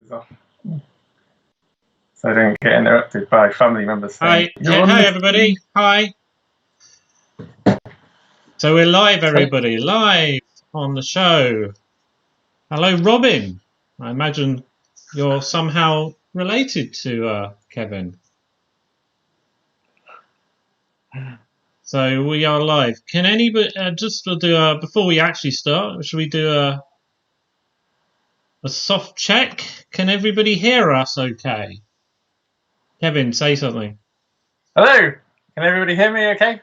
So I don't get interrupted by family members saying, hi everybody, hi. So we're live, everybody, live on the show. Hello, Robin. I imagine you're somehow related to Kevin. So we are live. Can anybody before we actually start? Should we do a soft check? Can everybody hear us? Okay. Kevin, say something. Hello. Can everybody hear me? Okay.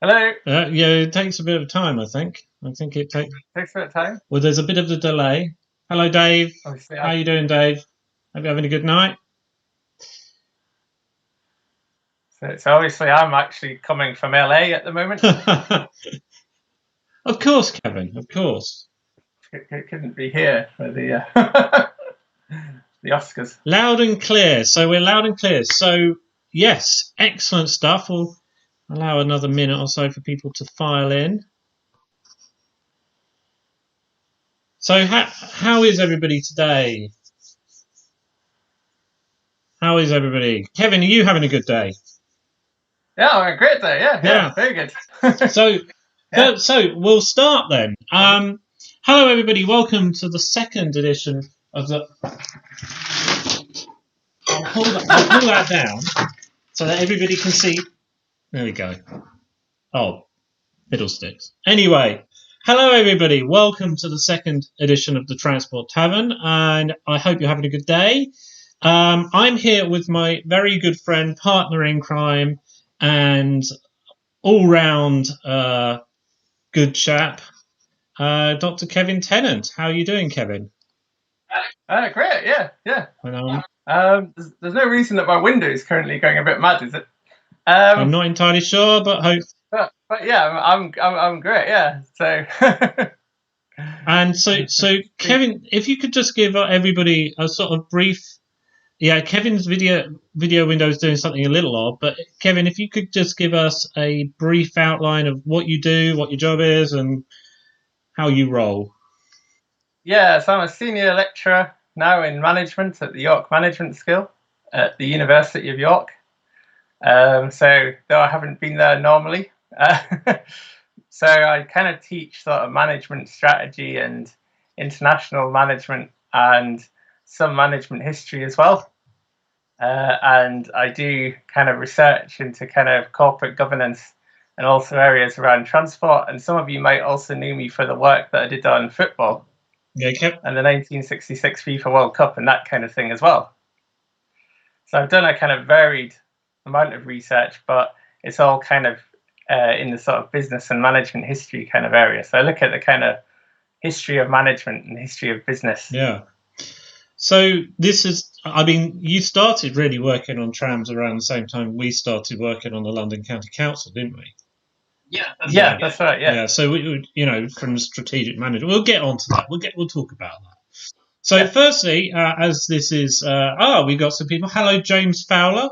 Hello. Yeah, it takes a bit of time. I think it takes a bit of time. Well, there's a bit of a delay. Hello, Dave. Obviously, how are you doing, Dave? Hope you're having a good night. So obviously, I'm actually coming from LA at the moment. Of course, Kevin. Of course. It couldn't be here for the the Oscars. Loud and clear. So we're loud and clear. So yes, excellent stuff. We'll allow another minute or so for people to file in. So how is everybody today? How is everybody? Kevin, are you having a good day? Yeah, a great day. Yeah, very good. So we'll start then. Hello, everybody. Welcome to the second edition of the. I'll pull that down so that everybody can see. There we go. Oh, fiddlesticks. Anyway, hello, everybody. Welcome to the second edition of the Transport Tavern, and I hope you're having a good day. I'm here with my very good friend, partner in crime, and all-round good chap, Dr. Kevin Tennent. How are you doing, Kevin? Great, yeah. There's no reason that my window is currently going a bit mad, is it? I'm not entirely sure, but hope. But yeah, I'm great, yeah. So. And so Kevin, if you could just give everybody a sort of brief. Yeah, Kevin's video window is doing something a little odd, but Kevin, if you could just give us a brief outline of what you do, what your job is, and how you roll. Yeah, so I'm a senior lecturer now in management at the York Management School at the University of York. So though I haven't been there normally, so I kind of teach sort of management strategy and international management and some management history as well. And I do kind of research into kind of corporate governance and also areas around transport. And some of you might also know me for the work that I did on football. Yeah, and the 1966 FIFA World Cup and that kind of thing as well. So I've done a kind of varied amount of research, but it's all kind of in the sort of business and management history kind of area. So I look at the kind of history of management and history of business. Yeah. So this is, I mean, you started really working on trams around the same time we started working on the London County Council, didn't we? Yeah, that's right. Yeah. So we, from strategic management, we'll get onto that. We'll talk about that. So firstly, as this is, we got some people. Hello, James Fowler.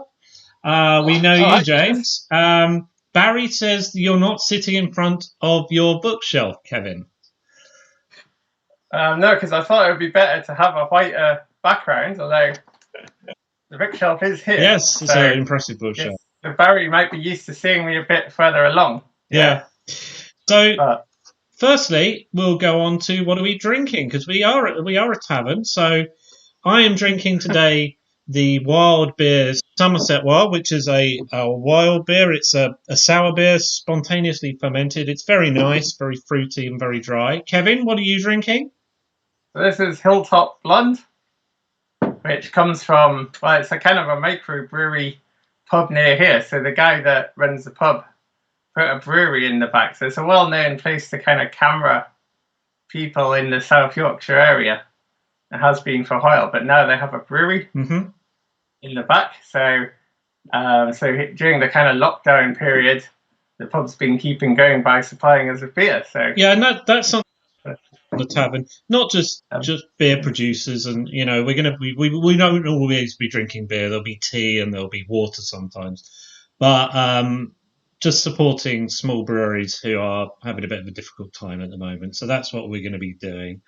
We know you, James. Barry says you're not sitting in front of your bookshelf, Kevin. No, because I thought it would be better to have a white background, although the bookshelf is here. Yes, it's an impressive bookshelf. So Barry might be used to seeing me a bit further along. Yeah. So, firstly, we'll go on to what are we drinking, because we are a tavern. So, I am drinking today the Wild Beer Somerset Wild, which is a wild beer. It's a sour beer, spontaneously fermented. It's very nice, very fruity and very dry. Kevin, what are you drinking? So this is Hilltop Blonde, which comes from, well, it's a kind of a microbrewery pub near here. So the guy that runs the pub put a brewery in the back. So it's a well-known place to kind of camera people in the South Yorkshire area. It has been for a while, but now they have a brewery in the back. So during the kind of lockdown period, the pub's been keeping going by supplying us with beer. So yeah, and that's something the tavern, not just beer producers, and we don't always be drinking beer. There'll be tea and there'll be water sometimes, but just supporting small breweries who are having a bit of a difficult time at the moment. So that's what we're going to be doing.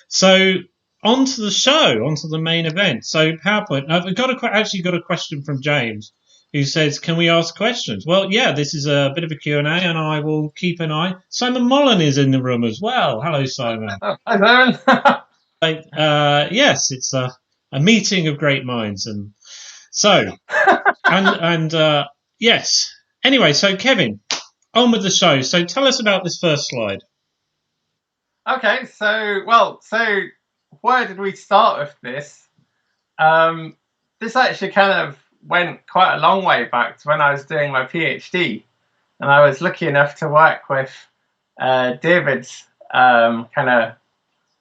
So on to the show, on to the main event. So PowerPoint. I've actually got a question from James, who says, can we ask questions? Well, yeah, this is a bit of a Q&A, and I will keep an eye. Simon Mullen is in the room as well. Hello, Simon. Oh, hi, Simon. Yes, it's a meeting of great minds. And so, yes. Anyway, so Kevin, on with the show. So tell us about this first slide. Okay, so where did we start with this? This actually kind of went quite a long way back to when I was doing my PhD, and I was lucky enough to work with David's kind of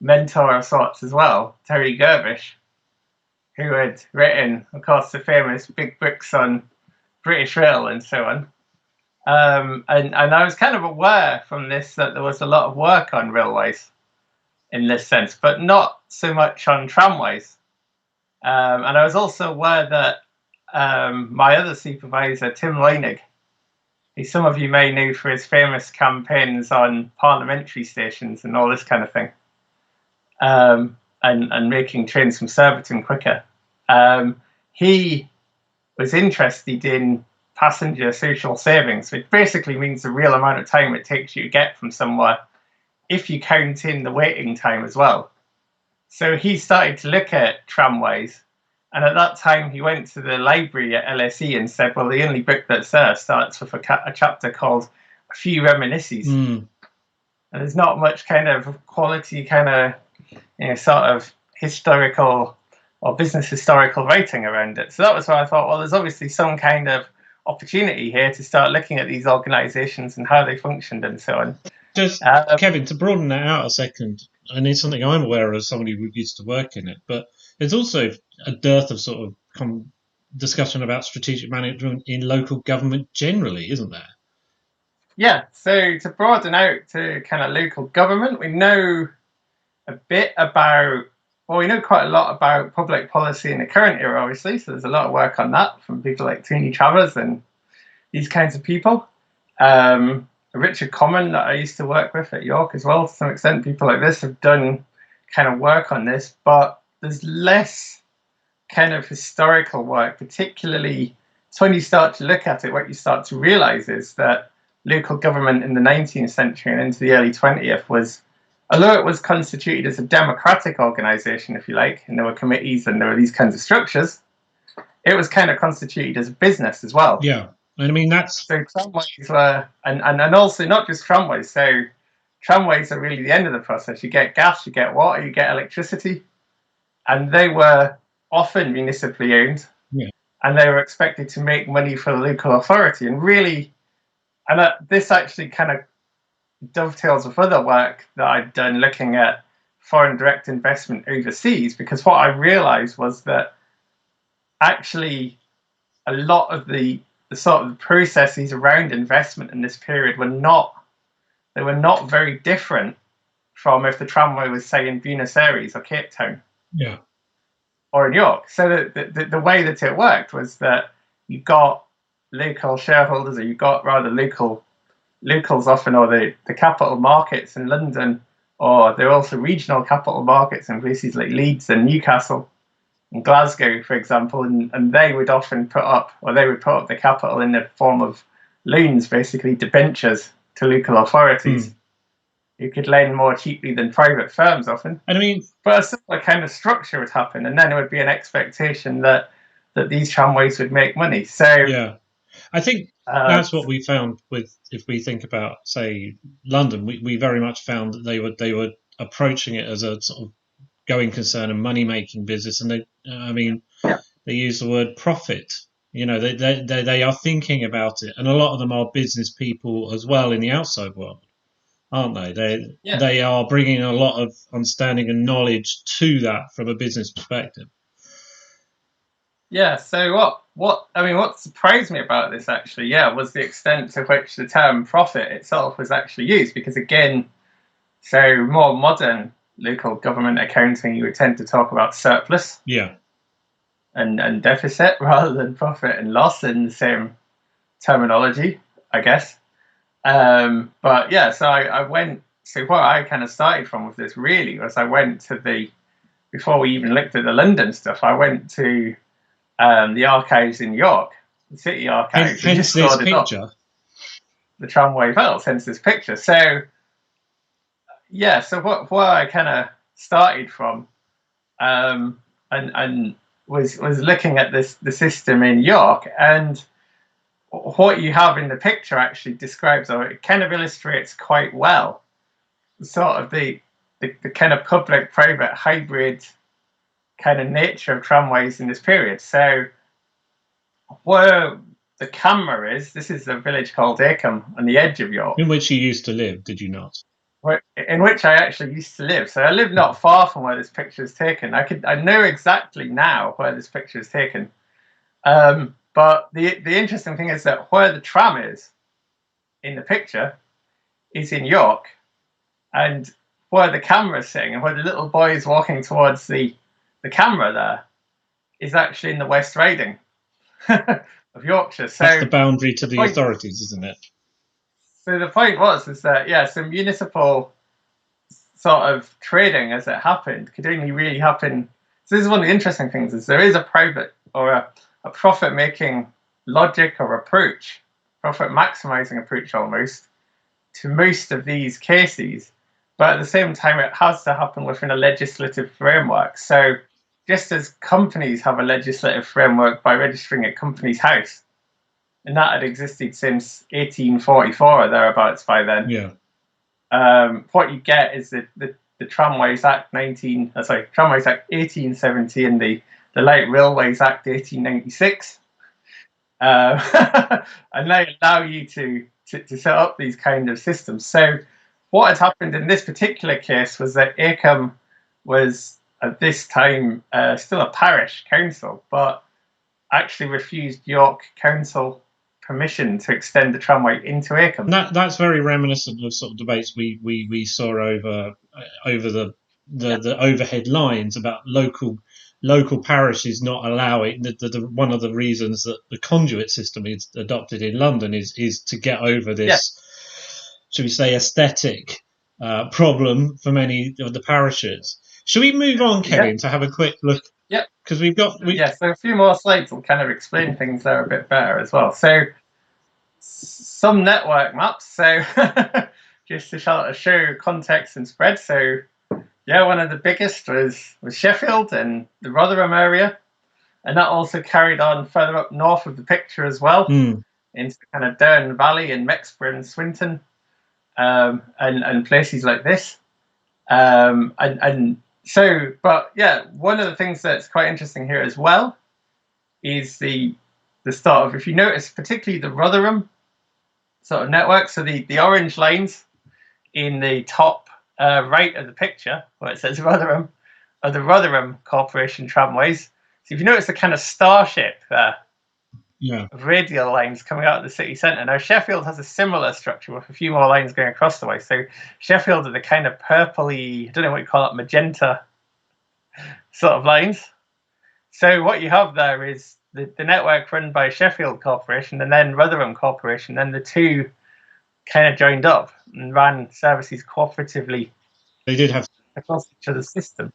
mentor of sorts as well, Terry Gerbish, who had written, of course, the famous big books on British Rail and so on. And I was kind of aware from this that there was a lot of work on railways in this sense, but not so much on tramways. And I was also aware that my other supervisor, Tim Leinig, who some of you may know for his famous campaigns on parliamentary stations and all this kind of thing, and making trains from Surbiton quicker, he was interested in passenger social savings, which basically means the real amount of time it takes you to get from somewhere if you count in the waiting time as well. So he started to look at tramways, and at that time he went to the library at LSE and said, well, the only book that's there starts with a chapter called A Few Reminiscences. And there's not much kind of quality kind of sort of historical or business historical writing around it. So that was why I thought, well, there's obviously some kind of opportunity here to start looking at these organisations and how they functioned and so on. Just, Kevin, to broaden that out a second, and it's something I'm aware of as somebody who used to work in it, but there's also a dearth of sort of discussion about strategic management in local government generally, isn't there? Yeah, so to broaden out to kind of local government, we know a bit about, well, we know quite a lot about public policy in the current era, obviously, so there's a lot of work on that from people like Tony Travers and these kinds of people. Richard Common, that I used to work with at York as well, to some extent, people like this have done kind of work on this, but there's less kind of historical work, particularly so when you start to look at it, what you start to realise is that local government in the 19th century and into the early 20th was, although it was constituted as a democratic organisation, if you like, and there were committees and there were these kinds of structures, it was kind of constituted as a business as well. Yeah. I mean, that's... So tramways were, and also not just tramways, so tramways are really the end of the process. You get gas, you get water, you get electricity, and they were often municipally owned, and they were expected to make money for the local authority. And really, and this actually kind of dovetails with other work that I've done looking at foreign direct investment overseas, because what I realised was that actually a lot of the sort of processes around investment in this period were not very different from if the tramway was, say, in Buenos Aires or Cape Town, or in York. So the way that it worked was that you got local shareholders, or you got rather locals often, or the capital markets in London, or there are also regional capital markets in places like Leeds and Newcastle in Glasgow, for example, and they would often put up the capital in the form of loans, basically debentures to local authorities. You could lend more cheaply than private firms often. And I mean, but a similar kind of structure would happen, and then there would be an expectation that these tramways would make money. So yeah, I think that's what we found with, if we think about, say, London, we very much found that they were approaching it as a sort of going concern and money making business, and they use the word profit. They are thinking about it, and a lot of them are business people as well in the outside world, aren't they? They are bringing a lot of understanding and knowledge to that from a business perspective. Yeah. So what surprised me about this actually, was the extent to which the term profit itself was actually used, because again, so more modern local government accounting, you would tend to talk about surplus and deficit rather than profit and loss in the same terminology. I guess. But yeah, so I went. So what I kind of started from with this really was I went to before we even looked at the London stuff, I went to the archives in York, the city archives, and Hence just this stored it up. picture. The tramway belts, hence this picture. So yeah, so what I kind of started from, and was looking at the system in York, and what you have in the picture actually describes, or it kind of illustrates quite well, sort of the kind of public-private hybrid kind of nature of tramways in this period. So where the camera is, this is a village called Acomb on the edge of York. In which you used to live, did you not? In which I actually used to live. So I live not far from where this picture is taken. I know exactly now where this picture is taken. But the interesting thing is that where the tram is in the picture is in York, and where the camera is sitting and where the little boy is walking towards the camera there is actually in the West Riding of Yorkshire. So that's the boundary to the authorities, isn't it? So the point is that, yeah, so municipal sort of trading as it happened could only really happen. So this is one of the interesting things, is there is a private or a profit-making logic or approach, profit-maximizing approach almost, to most of these cases. But at the same time, it has to happen within a legislative framework. So just as companies have a legislative framework by registering at Companies House, and that had existed since 1844 or thereabouts by then. Yeah. What you get is the Tramways Act Tramways Act 1870 and the Light Railways Act 1896, and they allow you to set up these kind of systems. So what had happened in this particular case was that Acomb was at this time still a parish council, but actually refused York Council permission to extend the tramway into Acomb. That's very reminiscent of sort of debates we saw over the overhead lines about local parishes not allowing one of the reasons that the conduit system is adopted in London is to get over this, should we say, aesthetic problem for many of the parishes. Should we move on, Kevin, to have a quick look? Yeah, because so a few more slides will kind of explain things there a bit better as well. So some network maps. So just to show context and spread. So yeah, one of the biggest was Sheffield and the Rotherham area, and that also carried on further up north of the picture as well, into kind of Dearne Valley and Mexborough and Swinton, and places like this, So, but yeah, one of the things that's quite interesting here as well is the start of, if you notice, particularly the Rotherham sort of network. So the orange lines in the top right of the picture, where it says Rotherham, are the Rotherham Corporation Tramways. So if you notice the kind of star shape there, of radial lines coming out of the city centre. Now Sheffield has a similar structure with a few more lines going across the way. So Sheffield are the kind of purpley, I don't know what you call it, magenta sort of lines. So what you have there is the network run by Sheffield Corporation and then Rotherham Corporation, and the two kind of joined up and ran services cooperatively. They did have across each other's system,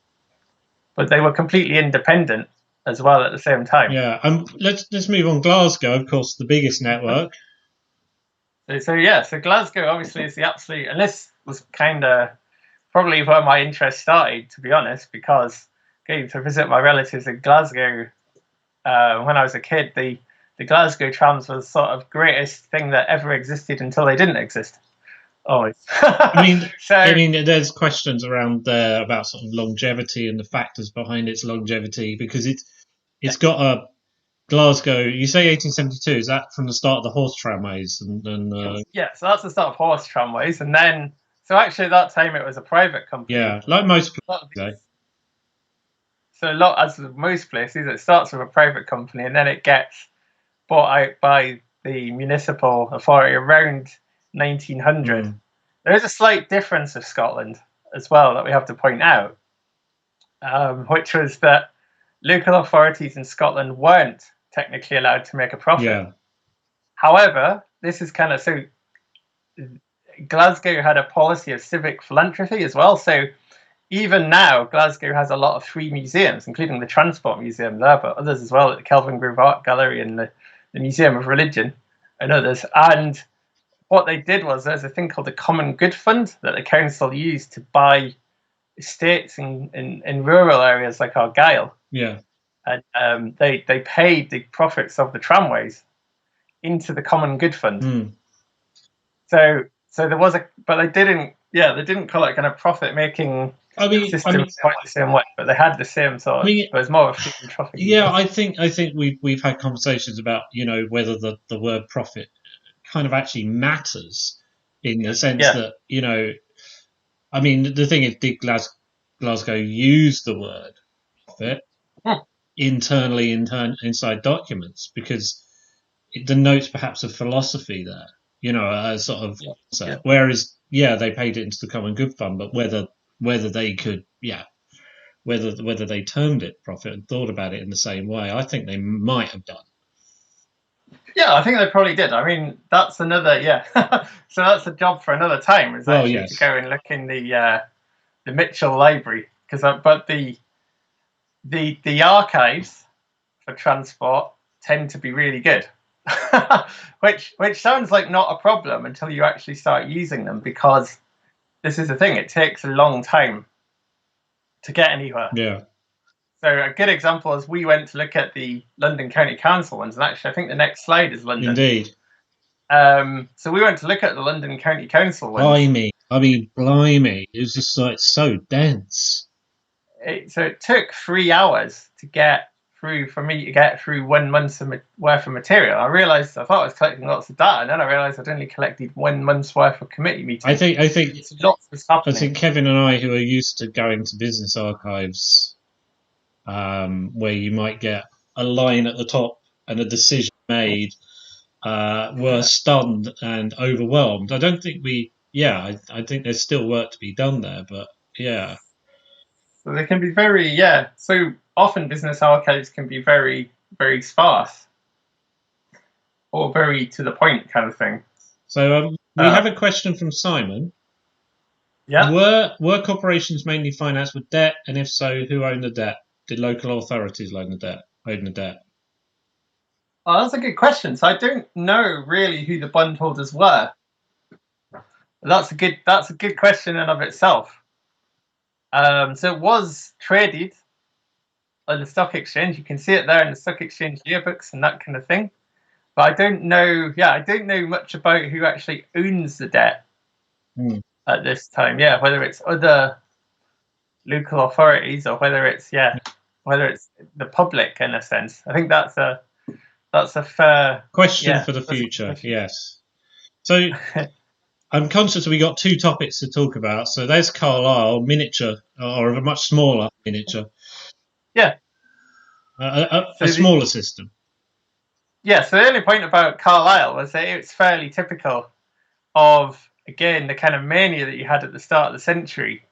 but they were completely independent as well at the same time. Yeah, let's move on. Glasgow, of course, the biggest network. So Glasgow obviously is the absolute, and this was kind of probably where my interest started, to be honest, because getting to visit my relatives in Glasgow when I was a kid, the Glasgow trams was sort of greatest thing that ever existed until they didn't exist. Always. I mean, there's questions around there about sort of longevity and the factors behind its longevity, because it's got a Glasgow. You say 1872. Is that from the start of the horse tramways? Yeah, so that's the start of horse tramways, and then actually at that time it was a private company. Yeah, like most places. So as with most places, it starts with a private company, and then it gets bought out by the municipal authority around 1900. There is a slight difference of Scotland as well that we have to point out, which was that local authorities in Scotland weren't technically allowed to make a profit. Yeah. However, this is kind of so. Glasgow had a policy of civic philanthropy as well. So even now, Glasgow has a lot of free museums, including the Transport Museum there, but others as well, like the Kelvin Grove Art Gallery and the Museum of Religion and others. And what they did was there's a thing called the Common Good Fund that the council used to buy estates in rural areas like Argyll. Yeah. And they paid the profits of the tramways into the Common Good Fund. Mm. So there was but they didn't call it kind of profit making system quite the same way, but they had the same sort of. It was more of a philanthropic. Yeah, I think we've had conversations about whether the word profit kind of actually matters in the sense that I mean the thing is, did Glasgow use the word profit internally inside documents because it denotes perhaps a philosophy there. A sort of whereas they paid it into the Common Good Fund, but whether they could whether they termed it profit and thought about it in the same way, I think they might have done. Yeah, I think they probably did. I mean, that's another so that's a job for another time. Is actually to go and look in the Mitchell Library but the archives for transport tend to be really good. which sounds like not a problem until you actually start using them, because this is the thing, it takes a long time to get anywhere. Yeah. So a good example is we went to look at the London County Council ones, and actually I think the next slide is London. Indeed. So we went to look at the London County Council ones. Blimey. It was just like so dense. So it took 3 hours for me to get through 1 month's worth of material. I thought I was collecting lots of data, and then I realised I'd only collected 1 month's worth of committee meetings. I think lots was happening. I think Kevin and I, who are used to going to business archives, where you might get a line at the top and a decision made, were stunned and overwhelmed. I don't think I think there's still work to be done there, but yeah. So they can be very, so often business archives can be very, very sparse or very to the point kind of thing. So we have a question from Simon. Yeah. Were corporations mainly financed with debt, and if so, who owned the debt? Did local authorities own the debt? Oh, that's a good question. So I don't know really who the bondholders were. That's a good question in of itself. So it was traded on the stock exchange. You can see it there in the stock exchange yearbooks and that kind of thing. But I don't know. I don't know much about who actually owns the debt at this time. Whether it's other local authorities or whether it's the public in a sense. I think that's a fair question for the future. Yes. So. I'm conscious we got 2 topics to talk about. So there's Carlisle, miniature, or a much smaller miniature. Yeah. A smaller system. Yeah, so the only point about Carlisle was that it's fairly typical of, again, the kind of mania that you had at the start of the century,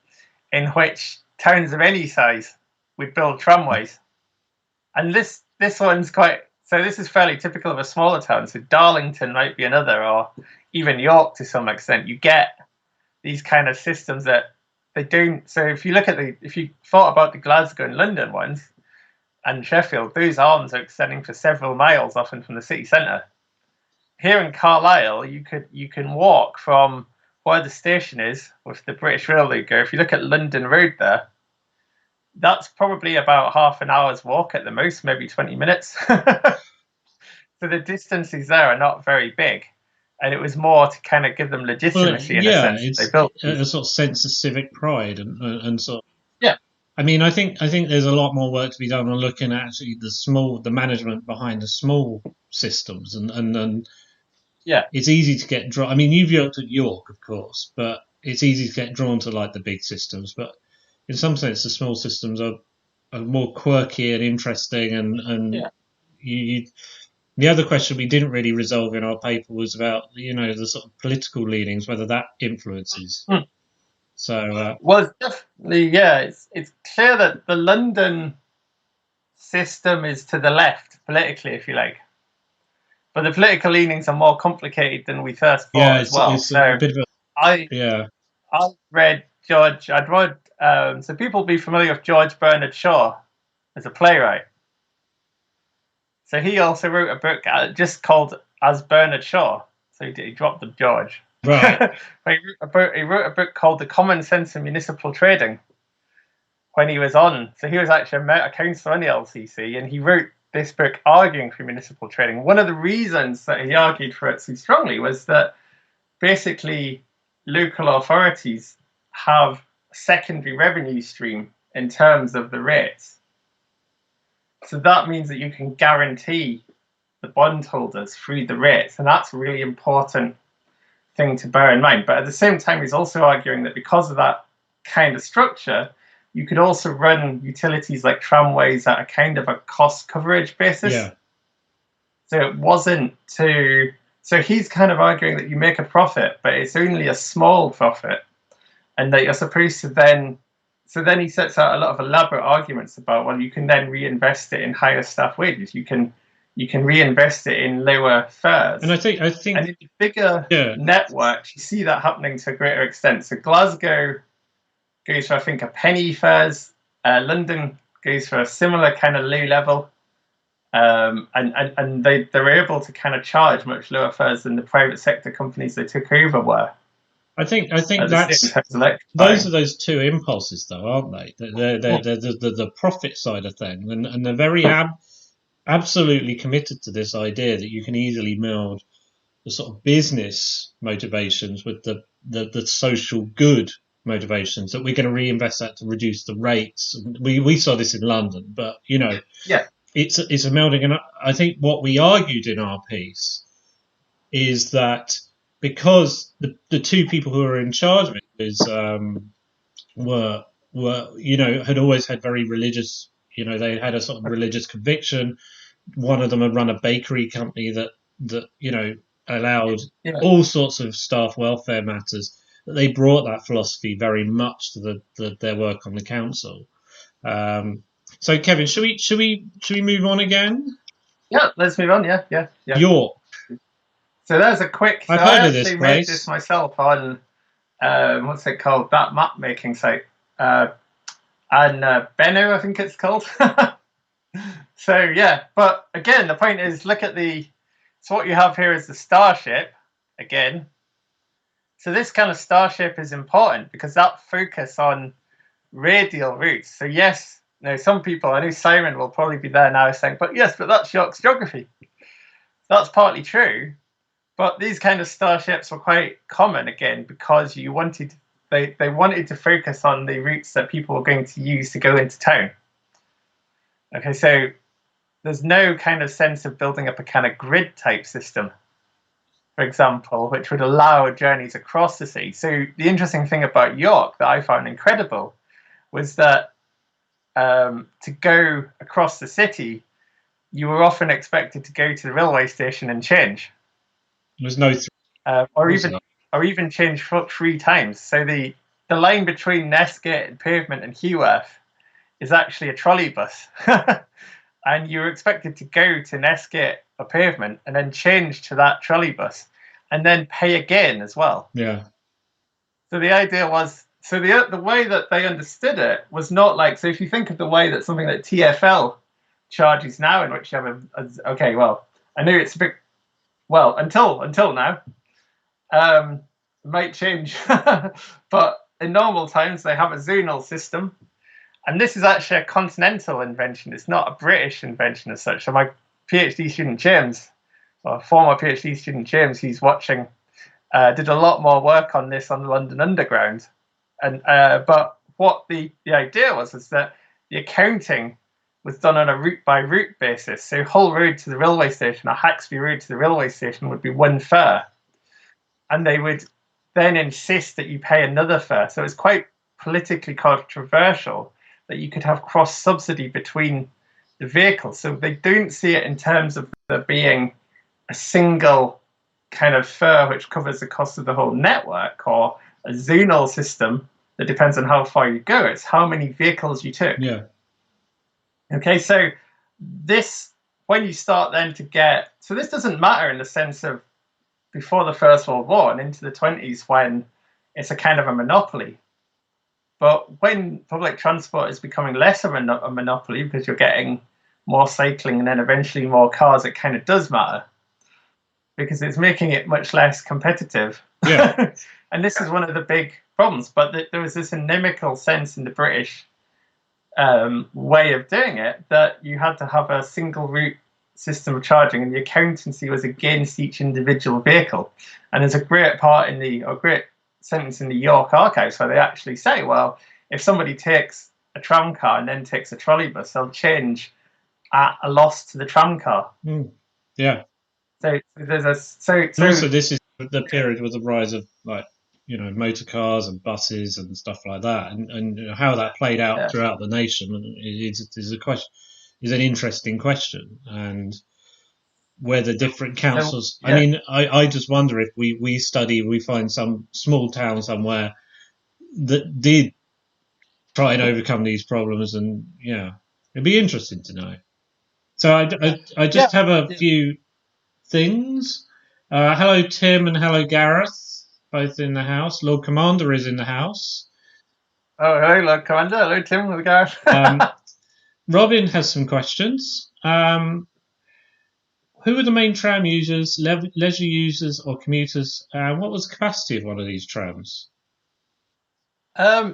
in which towns of any size would build tramways. And this one's this is fairly typical of a smaller town. So Darlington might be another, or even York to some extent. You get these kind of systems that they don't. So if you thought about the Glasgow and London ones and Sheffield, those arms are extending for several miles, often from the city centre. Here in Carlisle, you can walk from where the station is with the British Rail logo. If you look at London Road there, that's probably about half an hour's walk at the most, maybe 20 minutes. So the distances there are not very big. And it was more to kind of give them legitimacy in a sense. They built a sort of sense of civic pride and sort of. Yeah. I mean, I think there's a lot more work to be done on looking at actually the management behind the small systems, and it's easy to get drawn. I mean, you've worked at York, of course, but it's easy to get drawn to like the big systems. But in some sense, the small systems are more quirky and interesting, and The other question we didn't really resolve in our paper was about the sort of political leanings, whether that influences. So well, definitely, it's clear that the London system is to the left politically, if you like. but the political leanings are more complicated than we first thought Yeah, as well. it's So a bit of a I read George. I'd read. So people be familiar with George Bernard Shaw as a playwright. So he also wrote a book just called As Bernard Shaw. So he dropped the George. right. But he wrote a book called The Common Sense of Municipal Trading when he was on. So he was actually a councillor on the LCC, and he wrote this book arguing for municipal trading. One of the reasons that he argued for it so strongly was that basically local authorities have a secondary revenue stream in terms of the rates. So that means that you can guarantee the bondholders through the rates, and that's a really important thing to bear in mind. But at the same time, he's also arguing that because of that kind of structure, you could also run utilities like tramways at a kind of a cost coverage basis. Yeah. So it wasn't to. So he's kind of arguing that you make a profit, but it's only a small profit, and that you're supposed to then. So then he sets out a lot of elaborate arguments about, well, you can then reinvest it in higher staff wages. You can reinvest it in lower fares. And I think and in the bigger networks, you see that happening to a greater extent. So Glasgow goes for, I think, a penny fares. London goes for a similar kind of low level. And they're able to kind of charge much lower fares than the private sector companies they took over were. I think that's those are those two impulses, though, aren't they? They're the profit side of things, and they're very absolutely committed to this idea that you can easily meld the sort of business motivations with the social good motivations, that we're going to reinvest that to reduce the rates. We saw this in London, but it's a melding. And I think what we argued in our piece is that because the two people who were in charge of it were had always had very religious, they had a sort of religious conviction. One of them had run a bakery company that allowed all sorts of staff welfare matters. That they brought that philosophy very much to their work on the council. So Kevin, should we move on again? Yeah, let's move on. Yeah. York. So there's a quick. I've heard of this place. I made this myself on what's it called? That map making site. And Benno, I think it's called. So yeah, but again, the point is, look at so what you have here is the starship again. So this kind of starship is important because that focus on radial routes. So yes, some people, I know Simon will probably be there now saying, but that's York's geography. That's partly true, but these kind of starships were quite common again because they wanted to focus on the routes that people were going to use to go into town. Okay, so there's no kind of sense of building up a kind of grid type system, for example, which would allow journeys across the sea. So the interesting thing about York that I found incredible was that to go across the city, you were often expected to go to the railway station and change. There's no or even change 3 times. So the line between Nestgate and Pavement and Heworth is actually a trolley bus. And you were expected to go to Nestgate or Pavement and then change to that trolley bus and then pay again as well. Yeah. So the idea was, the way that they understood it was not like, so if you think of the way that something like TfL charges now, in which you have I know it's a bit, until now, it might change, but in normal times they have a zonal system, and this is actually a continental invention. It's not a British invention as such. So my PhD student James, or former PhD student James, he's watching, did a lot more work on this on the London Underground, and but what the idea was is that the accounting was done on a route by route basis. So Hull Road to the railway station or Haxby Road to the railway station would be one fare, and they would then insist that you pay another fare. So it's quite politically controversial that you could have cross subsidy between the vehicles. So they don't see it in terms of there being a single kind of fare which covers the cost of the whole network, or a zonal system that depends on how far you go. It's how many vehicles you took. Yeah. Okay, so this when you start then to get, so this doesn't matter in the sense of before the First World War and into the 20s when it's a kind of a monopoly. But when public transport is becoming less of a monopoly because you're getting more cycling and then eventually more cars, it kind of does matter because it's making it much less competitive. Yeah. And this is one of the big problems. But there was this inimical sense in the British way of doing it that you had to have a single route system of charging, and the accountancy was against each individual vehicle. And there's a great part in the, or great sentence in the York archives where they actually say, well, if somebody takes a tram car and then takes a trolleybus, they'll change at a loss to the tram car. Yeah. So there's a also this is the period with the rise of motor cars and buses and stuff like that, and how that played out throughout the nation is a question, is an interesting question, and whether different councils. I mean, I just wonder if we find some small town somewhere that did try and overcome these problems, and it'd be interesting to know. So I just have a few things. Hello, Tim, and hello, Gareth, both in the house. Lord Commander is in the house. Oh, hello, Lord Commander. Hello, Tim, with Gareth. Robin has some questions. Who are the main tram users, leisure users, or commuters? What was the capacity of one of these trams?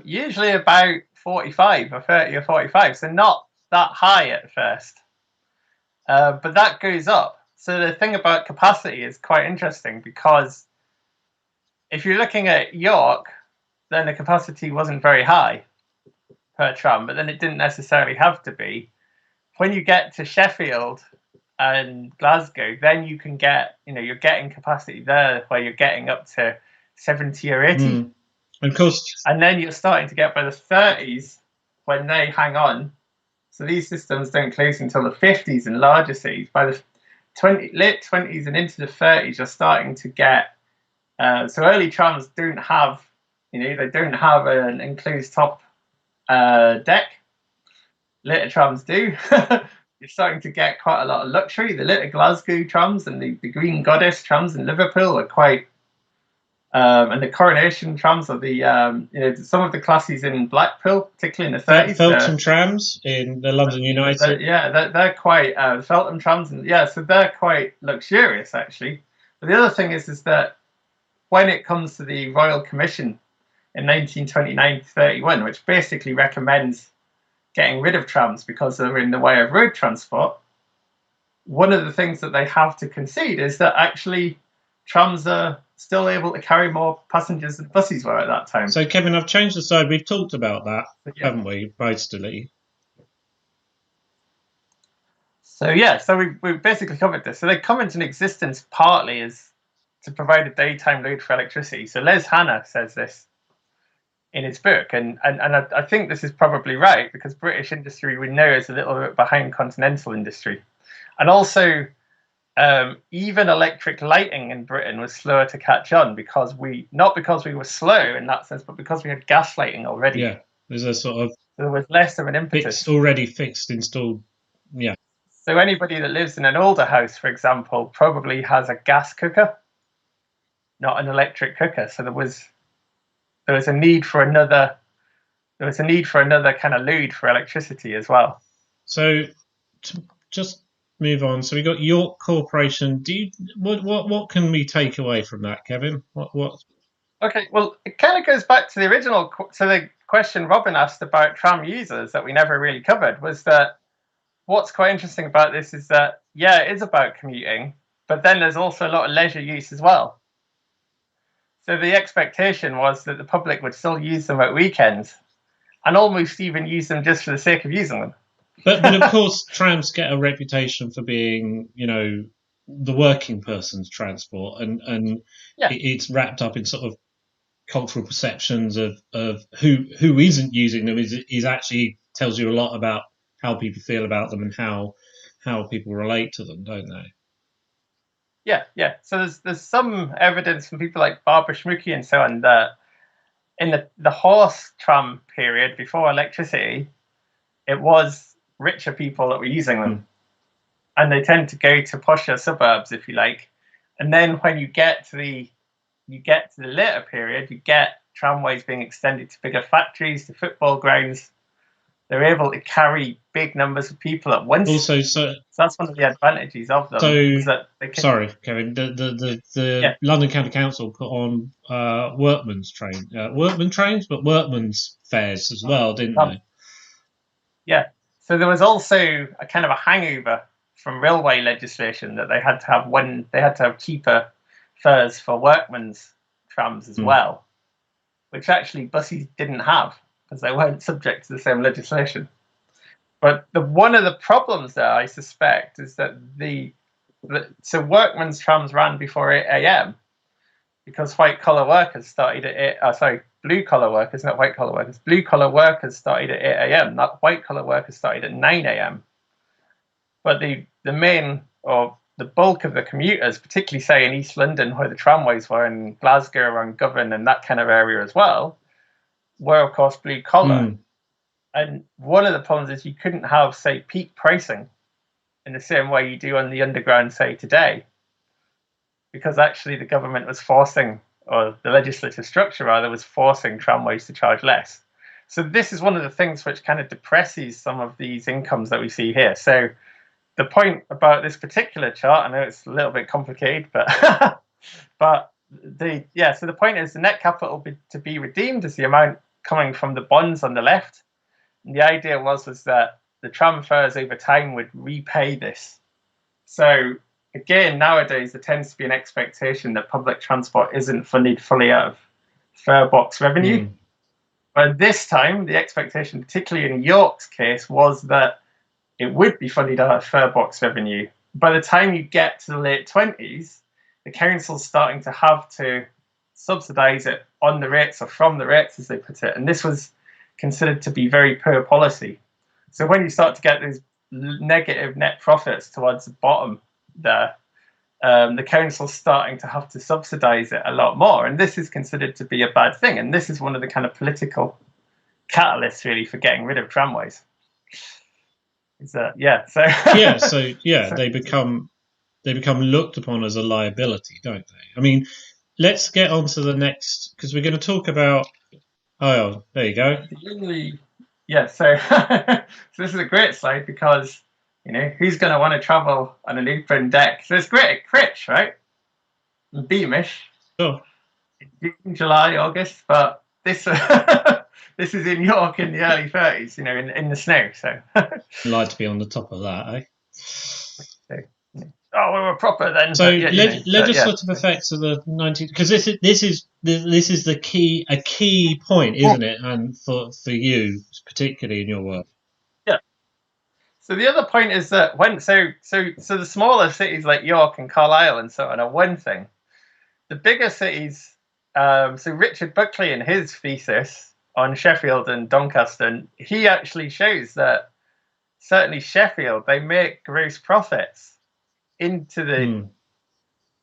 Usually about 45 or 30 or 45, so not that high at first. But that goes up. So the thing about capacity is quite interesting, because if you're looking at York, then the capacity wasn't very high per tram, but then it didn't necessarily have to be. When you get to Sheffield and Glasgow, then you can get, you're getting capacity there where you're getting up to 70 or 80. Of course. And then you're starting to get by the 30s when they hang on. So these systems don't close until the 50s in larger cities. By the late 20s and into the 30s, you're starting to get. So early trams don't have, they don't have an enclosed top deck. Later trams do. You're starting to get quite a lot of luxury. The later Glasgow trams and the Green Goddess trams in Liverpool are quite. And the Coronation trams are the, some of the classes in Blackpool, particularly in the 30s. Feltham trams in the London United. They're quite, Feltham trams, and so they're quite luxurious, actually. But the other thing is that when it comes to the Royal Commission in 1929-31, which basically recommends getting rid of trams because they're in the way of road transport, one of the things that they have to concede is that actually trams are still able to carry more passengers than buses were at that time. So, Kevin, I've changed the slide. We've talked about that, haven't we, mostly? So, we've basically covered this. So they come into existence partly as to provide a daytime load for electricity. So Les Hanna says this in his book, and I think this is probably right, because British industry, we know, is a little bit behind continental industry. And also, even electric lighting in Britain was slower to catch on, not because we were slow in that sense, but because we had gas lighting already. Yeah, there's a sort of, there was less of an impetus. Already fixed, installed. Yeah. So anybody that lives in an older house, for example, probably has a gas cooker, not an electric cooker. So there was a need for another kind of load for electricity as well. So to just move on. So we got York Corporation. What can we take away from that, Kevin? What? Okay, well, it kind of goes back to the original. So the question Robin asked about tram users that we never really covered was that what's quite interesting about this is that it is about commuting, but then there's also a lot of leisure use as well. So the expectation was that the public would still use them at weekends, and almost even use them just for the sake of using them. But of course, trams get a reputation for being, the working person's transport, and it's wrapped up in sort of cultural perceptions of who isn't using them is actually tells you a lot about how people feel about them and how people relate to them, don't they? Yeah. So there's some evidence from people like Barbara Schmucke and so on that in the horse tram period before electricity, it was richer people that were using them. and they tend to go to posher suburbs, if you like. And then when you get to the later period, you get tramways being extended to bigger factories, to football grounds. They're able to carry big numbers of people at once. Also, so that's one of the advantages of them. Is that they can, sorry, Kevin. The London County Council put on workmen's trains, but workmen's fares as well, didn't they? Yeah. So there was also a kind of a hangover from railway legislation that they had to have cheaper fares for workmen's trams as well, which actually buses didn't have because they weren't subject to the same legislation. But one of the problems there, I suspect, is that so workmen's trams ran before 8 a.m. because white-collar workers started at 8. Blue-collar workers, not white-collar workers. Blue-collar workers started at 8 a.m. Not white-collar workers started at 9 a.m. But the main, or the bulk of the commuters, particularly say in East London where the tramways were, in Glasgow and Govan and that kind of area as well, were of course blue-collar. And one of the problems is you couldn't have, say, peak pricing in the same way you do on the underground, say, today, because actually the government was forcing, or the legislative structure rather, was forcing tramways to charge less. So this is one of the things which kind of depresses some of these incomes that we see here. So the point about this particular chart, I know it's a little bit complicated, but so the point is the net capital to be redeemed is the amount coming from the bonds on the left. And the idea was that the tram fares over time would repay this. So again, nowadays there tends to be an expectation that public transport isn't funded fully out of fare box revenue. But this time, the expectation, particularly in York's case, was that it would be funded out of fare box revenue. By the time you get to the late 20s, the council's starting to have to subsidise it on the rates, or from the rates, as they put it. And this was considered to be very poor policy. So when you start to get these negative net profits towards the bottom there, the council's starting to have to subsidise it a lot more. And this is considered to be a bad thing. And this is one of the kind of political catalysts, really, for getting rid of tramways. So they become looked upon as a liability, don't they? I mean, let's get on to the next, because we're going to talk about. Oh, there you go. So this is a great slide because, who's going to want to travel on an open deck? So it's great at Critch, right? And Beamish. Sure. In July, August, but this this is in York in the early 30s, in the snow. So I'd like to be on the top of that, eh? We were proper then. So legislative effects of the 19, because this is a key point, isn't it? And for you particularly in your work. Yeah. So the other point is that so the smaller cities like York and Carlisle and so on are one thing. The bigger cities, so Richard Buckley in his thesis on Sheffield and Doncaster, he actually shows that certainly Sheffield, they make gross profits into the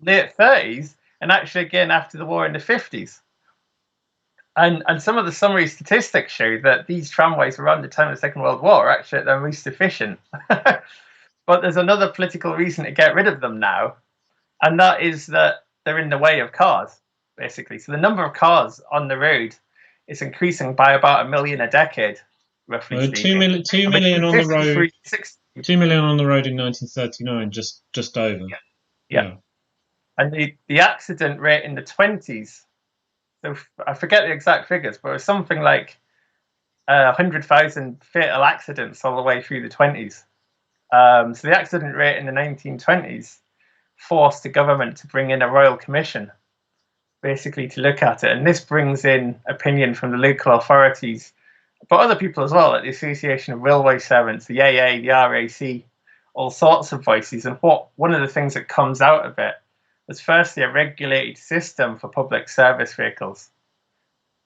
late 30s, and actually again after the war in the 50s. And some of the summary statistics show that these tramways around the time of the Second World War are actually at their most efficient. But there's another political reason to get rid of them now, and that is that they're in the way of cars, basically. So the number of cars on the road is increasing by about 1 million a decade, roughly speaking. 2 million on the road. 2 million on the road in 1939, just over. Yeah. And the accident rate in the 20s, so I forget the exact figures, but it was something like 100,000 fatal accidents all the way through the 20s. So the accident rate in the 1920s forced the government to bring in a royal commission, basically to look at it. And this brings in opinion from the local authorities, but other people as well, like the Association of Railway Servants, the AA, the RAC, all sorts of voices. And one of the things that comes out of it was firstly a regulated system for public service vehicles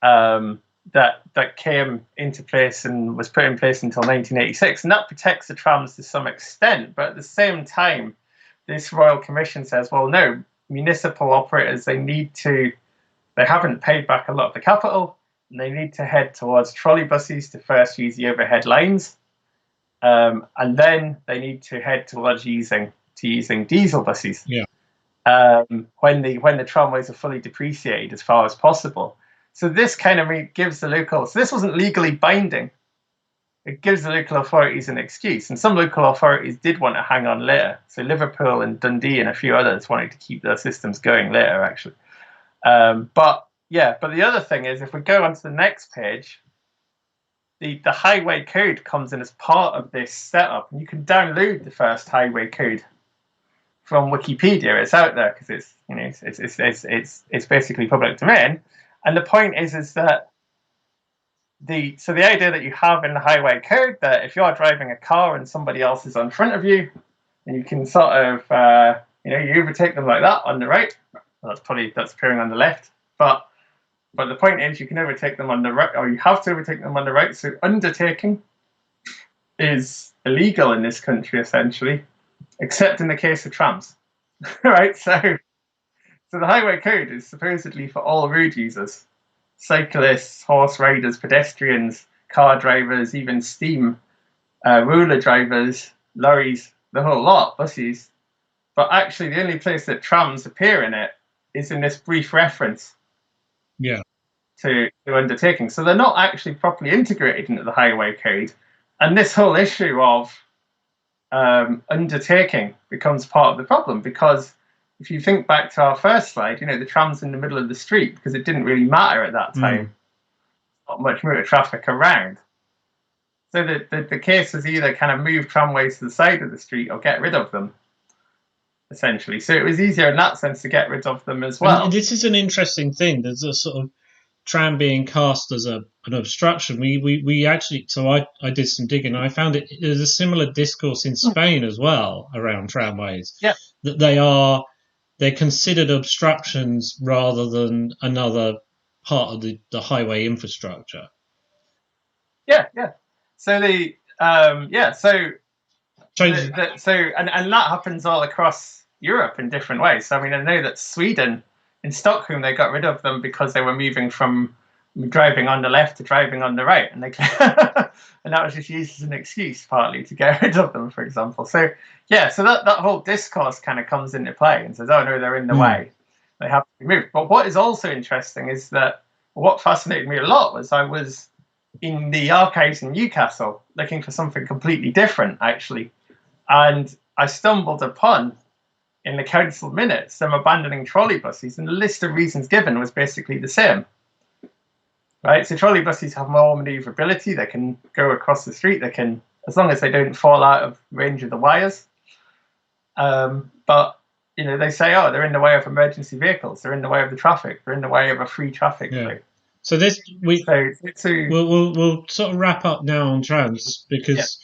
that came into place and was put in place until 1986. And that protects the trams to some extent. But at the same time, this Royal Commission says, well, no, municipal operators, they haven't paid back a lot of the capital. And they need to head towards trolley buses to first use the overhead lines. And then they need to head towards using diesel buses. Yeah. When the tramways are fully depreciated as far as possible. So this kind of gives the local. So this wasn't legally binding. It gives the local authorities an excuse, and some local authorities did want to hang on later. So Liverpool and Dundee and a few others wanted to keep their systems going later, actually. But the other thing is, if we go on to the next page, the highway code comes in as part of this setup, and you can download the first highway code from Wikipedia. It's out there because it's basically public domain. And the point is that the idea that you have in the highway code that if you're driving a car and somebody else is in front of you, and you can sort of you overtake them like that on the right. Well, that's appearing on the left, but the point is you can overtake them on the right, or you have to overtake them on the right. So undertaking is illegal in this country essentially, except in the case of trams, right? So the highway code is supposedly for all road users. Cyclists, horse riders, pedestrians, car drivers, even steam, roller drivers, lorries, the whole lot, buses. But actually, the only place that trams appear in it is in this brief reference to undertaking. So they're not actually properly integrated into the highway code. And this whole issue of undertaking becomes part of the problem, because if you think back to our first slide, the tram's in the middle of the street because it didn't really matter at that time. Not much motor traffic around. So the case was either kind of move tramways to the side of the street or get rid of them, essentially. So it was easier in that sense to get rid of them as well. And this is an interesting thing. There's a sort of tram being cast as an obstruction. We actually, so I did some digging. And I found there's a similar discourse in Spain as well around tramways. Yeah. That they're considered obstructions rather than another part of the highway infrastructure. Yeah. So and that happens all across Europe in different ways. So, I know that Sweden, in Stockholm, they got rid of them because they were moving from driving on the left to driving on the right, and and that was just used as an excuse partly to get rid of them, for example. So that whole discourse kind of comes into play and says, oh no, they're in the way, they have to be moved. But what is also interesting is that what fascinated me a lot was I was in the archives in Newcastle looking for something completely different, actually, and I stumbled upon in the council minutes them abandoning trolley buses, and the list of reasons given was basically the same. Right, so trolley buses have more manoeuvrability. They can go across the street. They can, as long as they don't fall out of range of the wires. But they say, oh, they're in the way of emergency vehicles. They're in the way of the traffic. They're in the way of a free traffic flow. So we'll sort of wrap up now on trams, because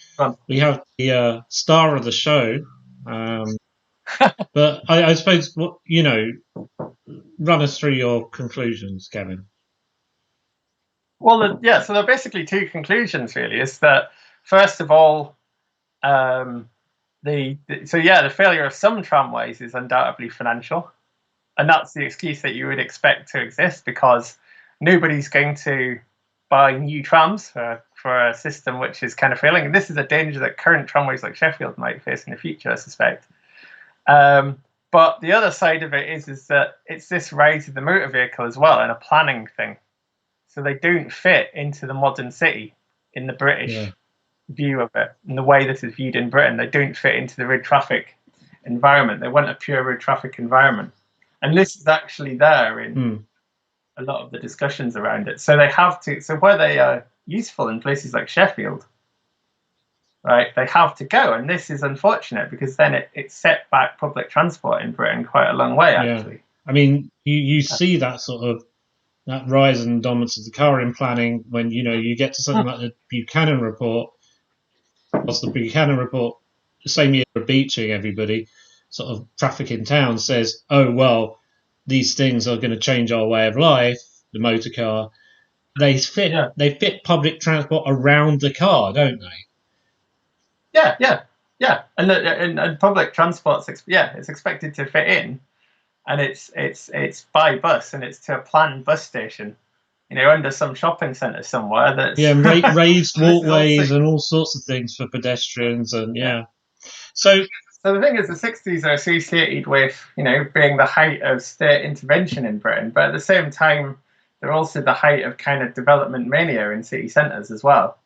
we have the star of the show. But I suppose run us through your conclusions, Kevin. Well, so there are basically two conclusions, really. Is that, first of all, the failure of some tramways is undoubtedly financial, and that's the excuse that you would expect to exist, because nobody's going to buy new trams for a system which is kind of failing. And this is a danger that current tramways like Sheffield might face in the future, I suspect. But the other side of it is that it's this rise of the motor vehicle as well, and a planning thing. So they don't fit into the modern city in the British view of it, in the way that it's viewed in Britain. They don't fit into the road traffic environment. They want a pure road traffic environment. And this is actually there in a lot of the discussions around it. So they have to, so where they are useful in places like Sheffield, right, they have to go. And this is unfortunate, because then it set back public transport in Britain quite a long way, actually. You see that sort of that rise and dominance of the car in planning when you get to something like the Buchanan report. Whilst the Buchanan report, the same year of beaching everybody, sort of traffic in town, says, oh well, these things are going to change our way of life. The motor car, they fit public transport around the car, don't they? Yeah. And public transport's it's expected to fit in. And it's by bus, and it's to a planned bus station under some shopping centre somewhere. That's raised walkways also, and all sorts of things for pedestrians, and So the thing is, the 60s are associated with, being the height of state intervention in Britain, but at the same time, they're also the height of kind of development mania in city centres as well.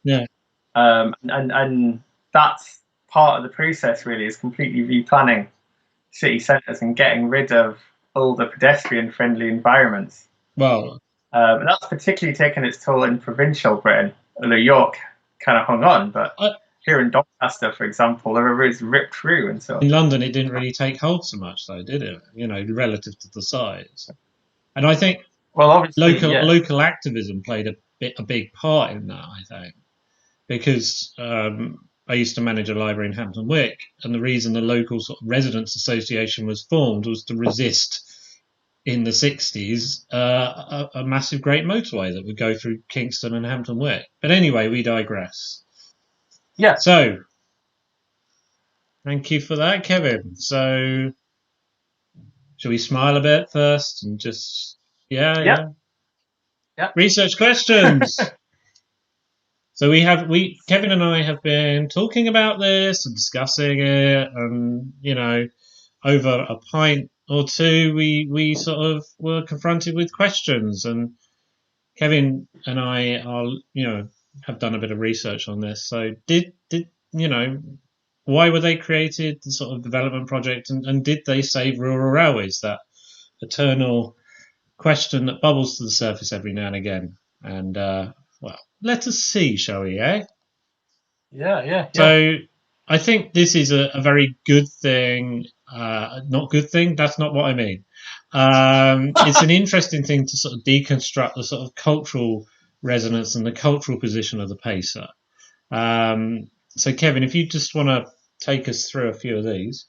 Yeah. And that's part of the process, really, is completely replanning city centres and getting rid of all the pedestrian-friendly environments. Well, and that's particularly taken its toll in provincial Britain, although York kind of hung on, but here in Doncaster, for example, the river is ripped through, and so in London it didn't really take hold so much, though, did it? Relative to the size. And I think local activism played a big part in that. I think because I used to manage a library in Hampton Wick, and the reason the local sort of residents' association was formed was to resist, in the 60s, a massive great motorway that would go through Kingston and Hampton Wick. But anyway, we digress. Yeah. So, thank you for that, Kevin. So, shall we smile a bit first and just yeah. Research questions. So Kevin and I have been talking about this and discussing it, and over a pint or two, we sort of were confronted with questions, and Kevin and I have done a bit of research on this. So did why were they created, the sort of development project, and did they save rural railways? That eternal question that bubbles to the surface every now and again. And well, let us see, shall we, eh? Yeah. So I think this is a very good thing. Not good thing, that's not what I mean. It's an interesting thing to sort of deconstruct the sort of cultural resonance and the cultural position of the pacer. So Kevin, if you just want to take us through a few of these.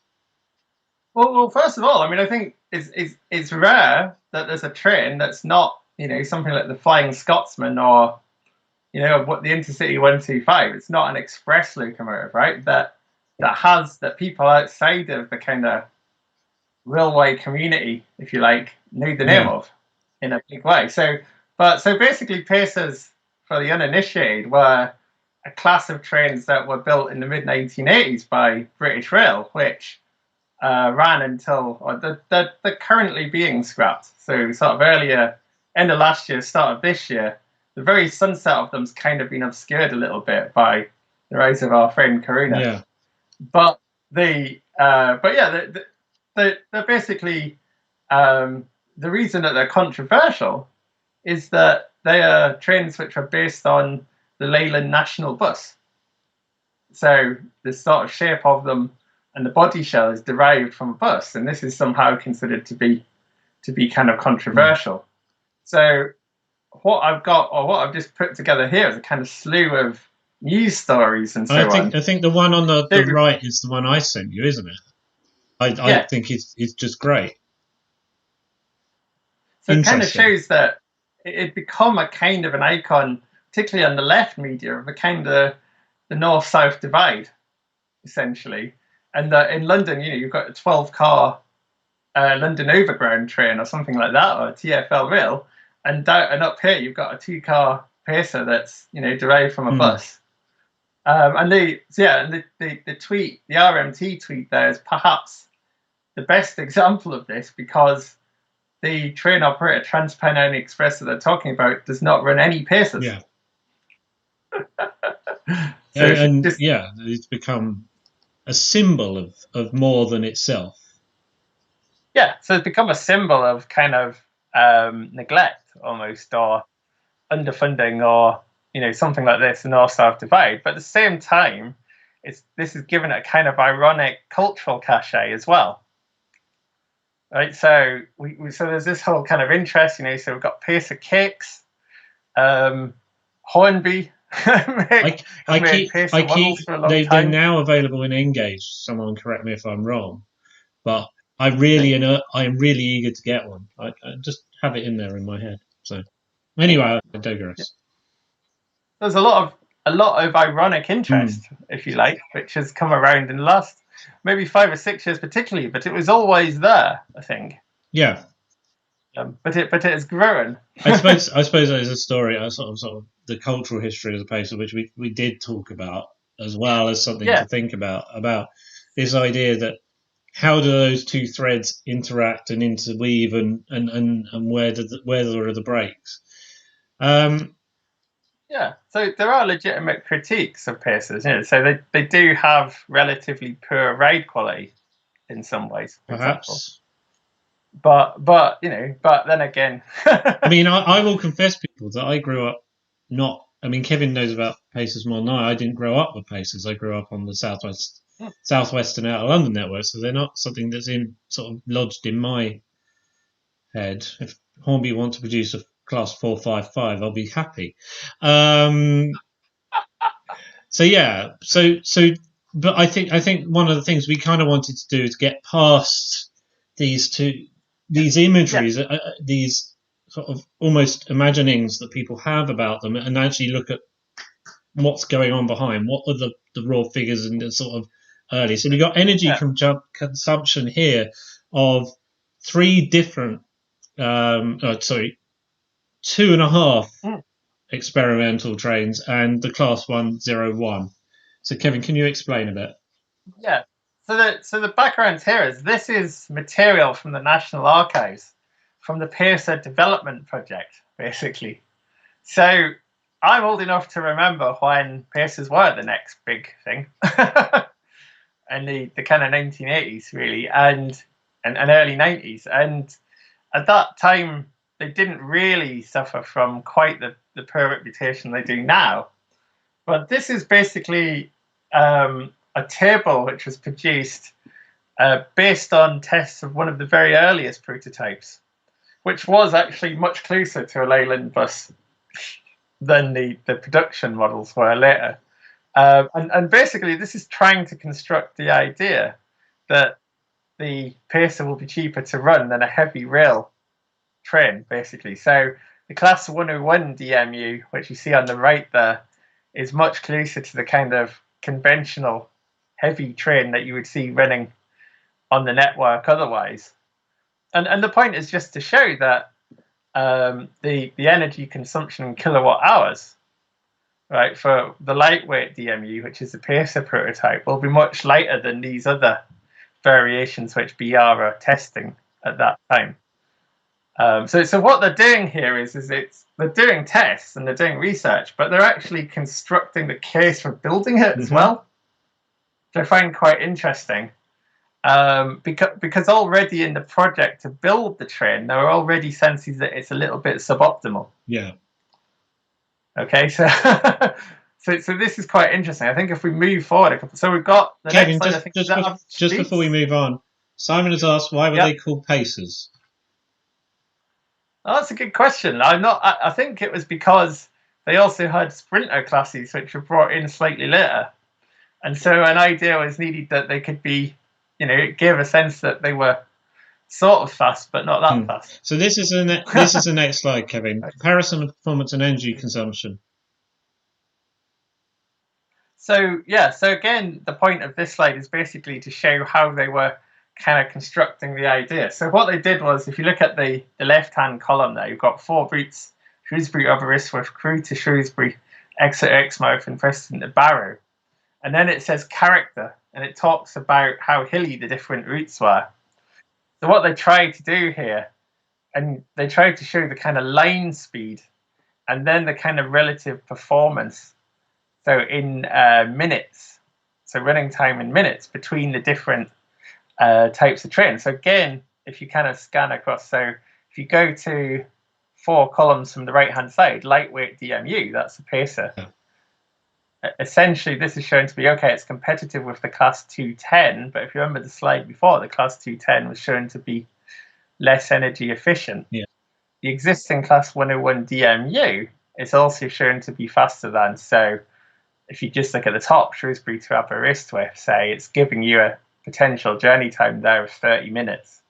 Well, first of all, I mean, I think it's rare that there's a train that's not, something like the Flying Scotsman or, what the Intercity 125. It's not an express locomotive, right? That people outside of the kind of railway community, if you like, know the name of in a big way. So basically, pacers, for the uninitiated, were a class of trains that were built in the mid 1980s by British Rail, which ran until they're currently being scrapped. So sort of earlier, end of last year, start of this year, the very sunset of them's kind of been obscured a little bit by the rise of our friend Corona. Yeah. But they're basically the reason that they're controversial is that they are trains which are based on the Leyland National Bus. So the sort of shape of them and the body shell is derived from a bus, and this is somehow considered to be kind of controversial. So what I've just put together here is a kind of slew of news stories and so on. I think the one on the right is the one I sent you, isn't it? I think it's just great. So it kind of shows that it become a kind of an icon, particularly on the left media, of a kind of the north-south divide, essentially. And in London, you've got a 12-car London Overground train or something like that, or a TfL rail, and up here you've got a 2-car pacer that's derived from a bus. And the tweet, the RMT tweet there is perhaps the best example of this, because the train operator Transpennine Express that they're talking about does not run any pacers. Yeah. It's become a symbol of more than itself. Yeah, so it's become a symbol of kind of neglect almost, or underfunding, or something like this, the north-south divide. But at the same time, this is given a kind of ironic cultural cachet as well. Right, so so there's this whole kind of interest, so we've got pacer cakes, Hornby. They're now available in Engage. Someone correct me if I'm wrong, but I am really eager to get one. I just have it in there in my head. So anyway, I digress. Yeah. There's a lot of ironic interest, if you like, which has come around in the last maybe 5 or 6 years particularly, but it was always there, I think. Yeah. but it has grown. I suppose there's a story, a sort of the cultural history of the pacer, which we did talk about, as well as something Yeah, to think about this idea that how do those two threads interact and interweave, and where are the breaks? yeah. So there are legitimate critiques of pacers. So they do have relatively poor ride quality in some ways, for example. Perhaps. But but then again, I mean, I will confess, people, that I grew up not. I mean, Kevin knows about Pacers more than I. I didn't grow up with Pacers. I grew up on the southwestern outer London network, so they're not something that's in sort of lodged in my head. If Hornby want to produce a class 455, I'll be happy. So yeah, but I think one of the things we kind of wanted to do is get past these imageries, these sort of almost imaginings that people have about them, and actually look at what's going on behind. What are the raw figures and the sort of early? So we got energy consumption here of three different, 2.5 experimental trains and the class 101. So Kevin, can you explain a bit? Yeah. So the background here is this is material from the National Archives, from the Pacer Development Project, basically. So I'm old enough to remember when Pacers were the next big thing, and the kind of 1980s really, and early 90s, and at that time they didn't really suffer from quite the poor reputation they do now. But this is basically a table which was produced based on tests of one of the very earliest prototypes, which was actually much closer to a Leyland bus than the production models were later. And basically, this is trying to construct the idea that the Pacer will be cheaper to run than a heavy rail train, basically. So the Class 101 DMU, which you see on the right there, is much closer to the kind of conventional heavy train that you would see running on the network otherwise. And the point is just to show that the energy consumption in kilowatt hours, right, for the lightweight DMU, which is the Pacer prototype, will be much lighter than these other variations which BR are testing at that time. So what they're doing here is they're doing tests and they're doing research, but they're actually constructing the case for building it as well, which I find quite interesting. Because already in the project to build the train, there are already senses that it's a little bit suboptimal. Yeah. Okay, so so this is quite interesting. I think if we move forward a couple, so we've got the Kevin, next slide. just before we move on, Simon has asked why were they called Pacers? Oh, that's a good question. I think it was because they also had sprinter classes which were brought in slightly later, and so an idea was needed that they could be, it gave a sense that they were sort of fast, but not that fast. So this is the next slide, Kevin. Comparison of performance and energy consumption. So again, the point of this slide is basically to show how they were kind of constructing the idea. So what they did was, if you look at the left-hand column there, you've got 4 routes: Shrewsbury, Aberystwyth, Crewe to Shrewsbury, Exeter, Exmouth, and Preston to Barrow. And then it says character, and it talks about how hilly the different routes were. So what they tried to do here, and they tried to show the kind of line speed and then the kind of relative performance. So in minutes, so running time in minutes between the different types of trains. So again, if you kind of scan across, so if you go to 4 columns from the right-hand side, lightweight DMU, that's the Pacer. Yeah. Essentially, this is shown to be, okay, it's competitive with the Class 210, but if you remember the slide before, the Class 210 was shown to be less energy efficient. Yeah. The existing Class 101 DMU is also shown to be faster than. So if you just look at the top, Shrewsbury to Aberystwyth, say, it's giving you a potential journey time there of 30 minutes,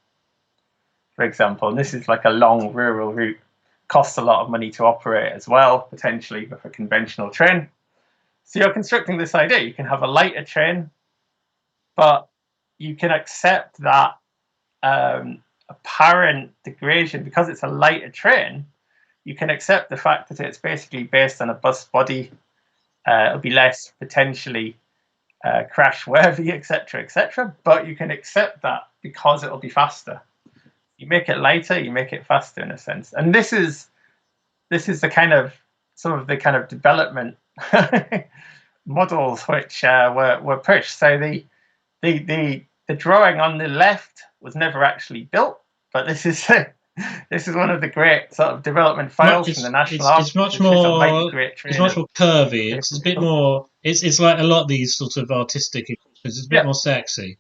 for example. And this is like a long rural route, costs a lot of money to operate as well, potentially with a conventional train. So you're constructing this idea. You can have a lighter train, but you can accept that a apparent degradation, because it's a lighter train, you can accept the fact that it's basically based on a bus body. It'll be less potentially crash worthy, etc., etc. But you can accept that because it'll be faster. You make it lighter, you make it faster in a sense. And this is the kind of some of the kind of development models which were pushed. So the drawing on the left was never actually built, but this is one of the great sort of development files from the National Archives. It's much more curvy. It's a bit more. It's like a lot of these sorts of artistic. It's a bit more sexy.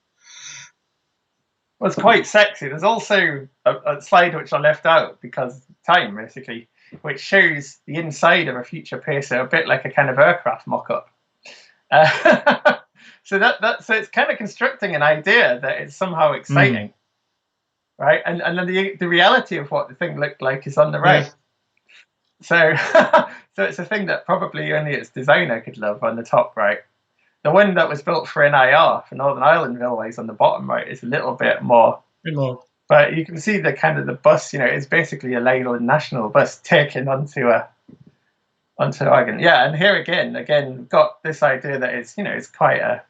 Well, it's quite sexy. There's also a slide which I left out because of time, basically, which shows the inside of a future pacer, a bit like a kind of aircraft mock-up. So so it's kind of constructing an idea that it's somehow exciting, right? And then the reality of what the thing looked like is on the right. Yeah. So it's a thing that probably only its designer could love on the top right. The one that was built for NIR, for Northern Ireland Railways, on the bottom right is a little bit more. But you can see the kind of the bus, it's basically a Leyland national bus taken onto a wagon. Yeah, and here again, we've got this idea that it's quite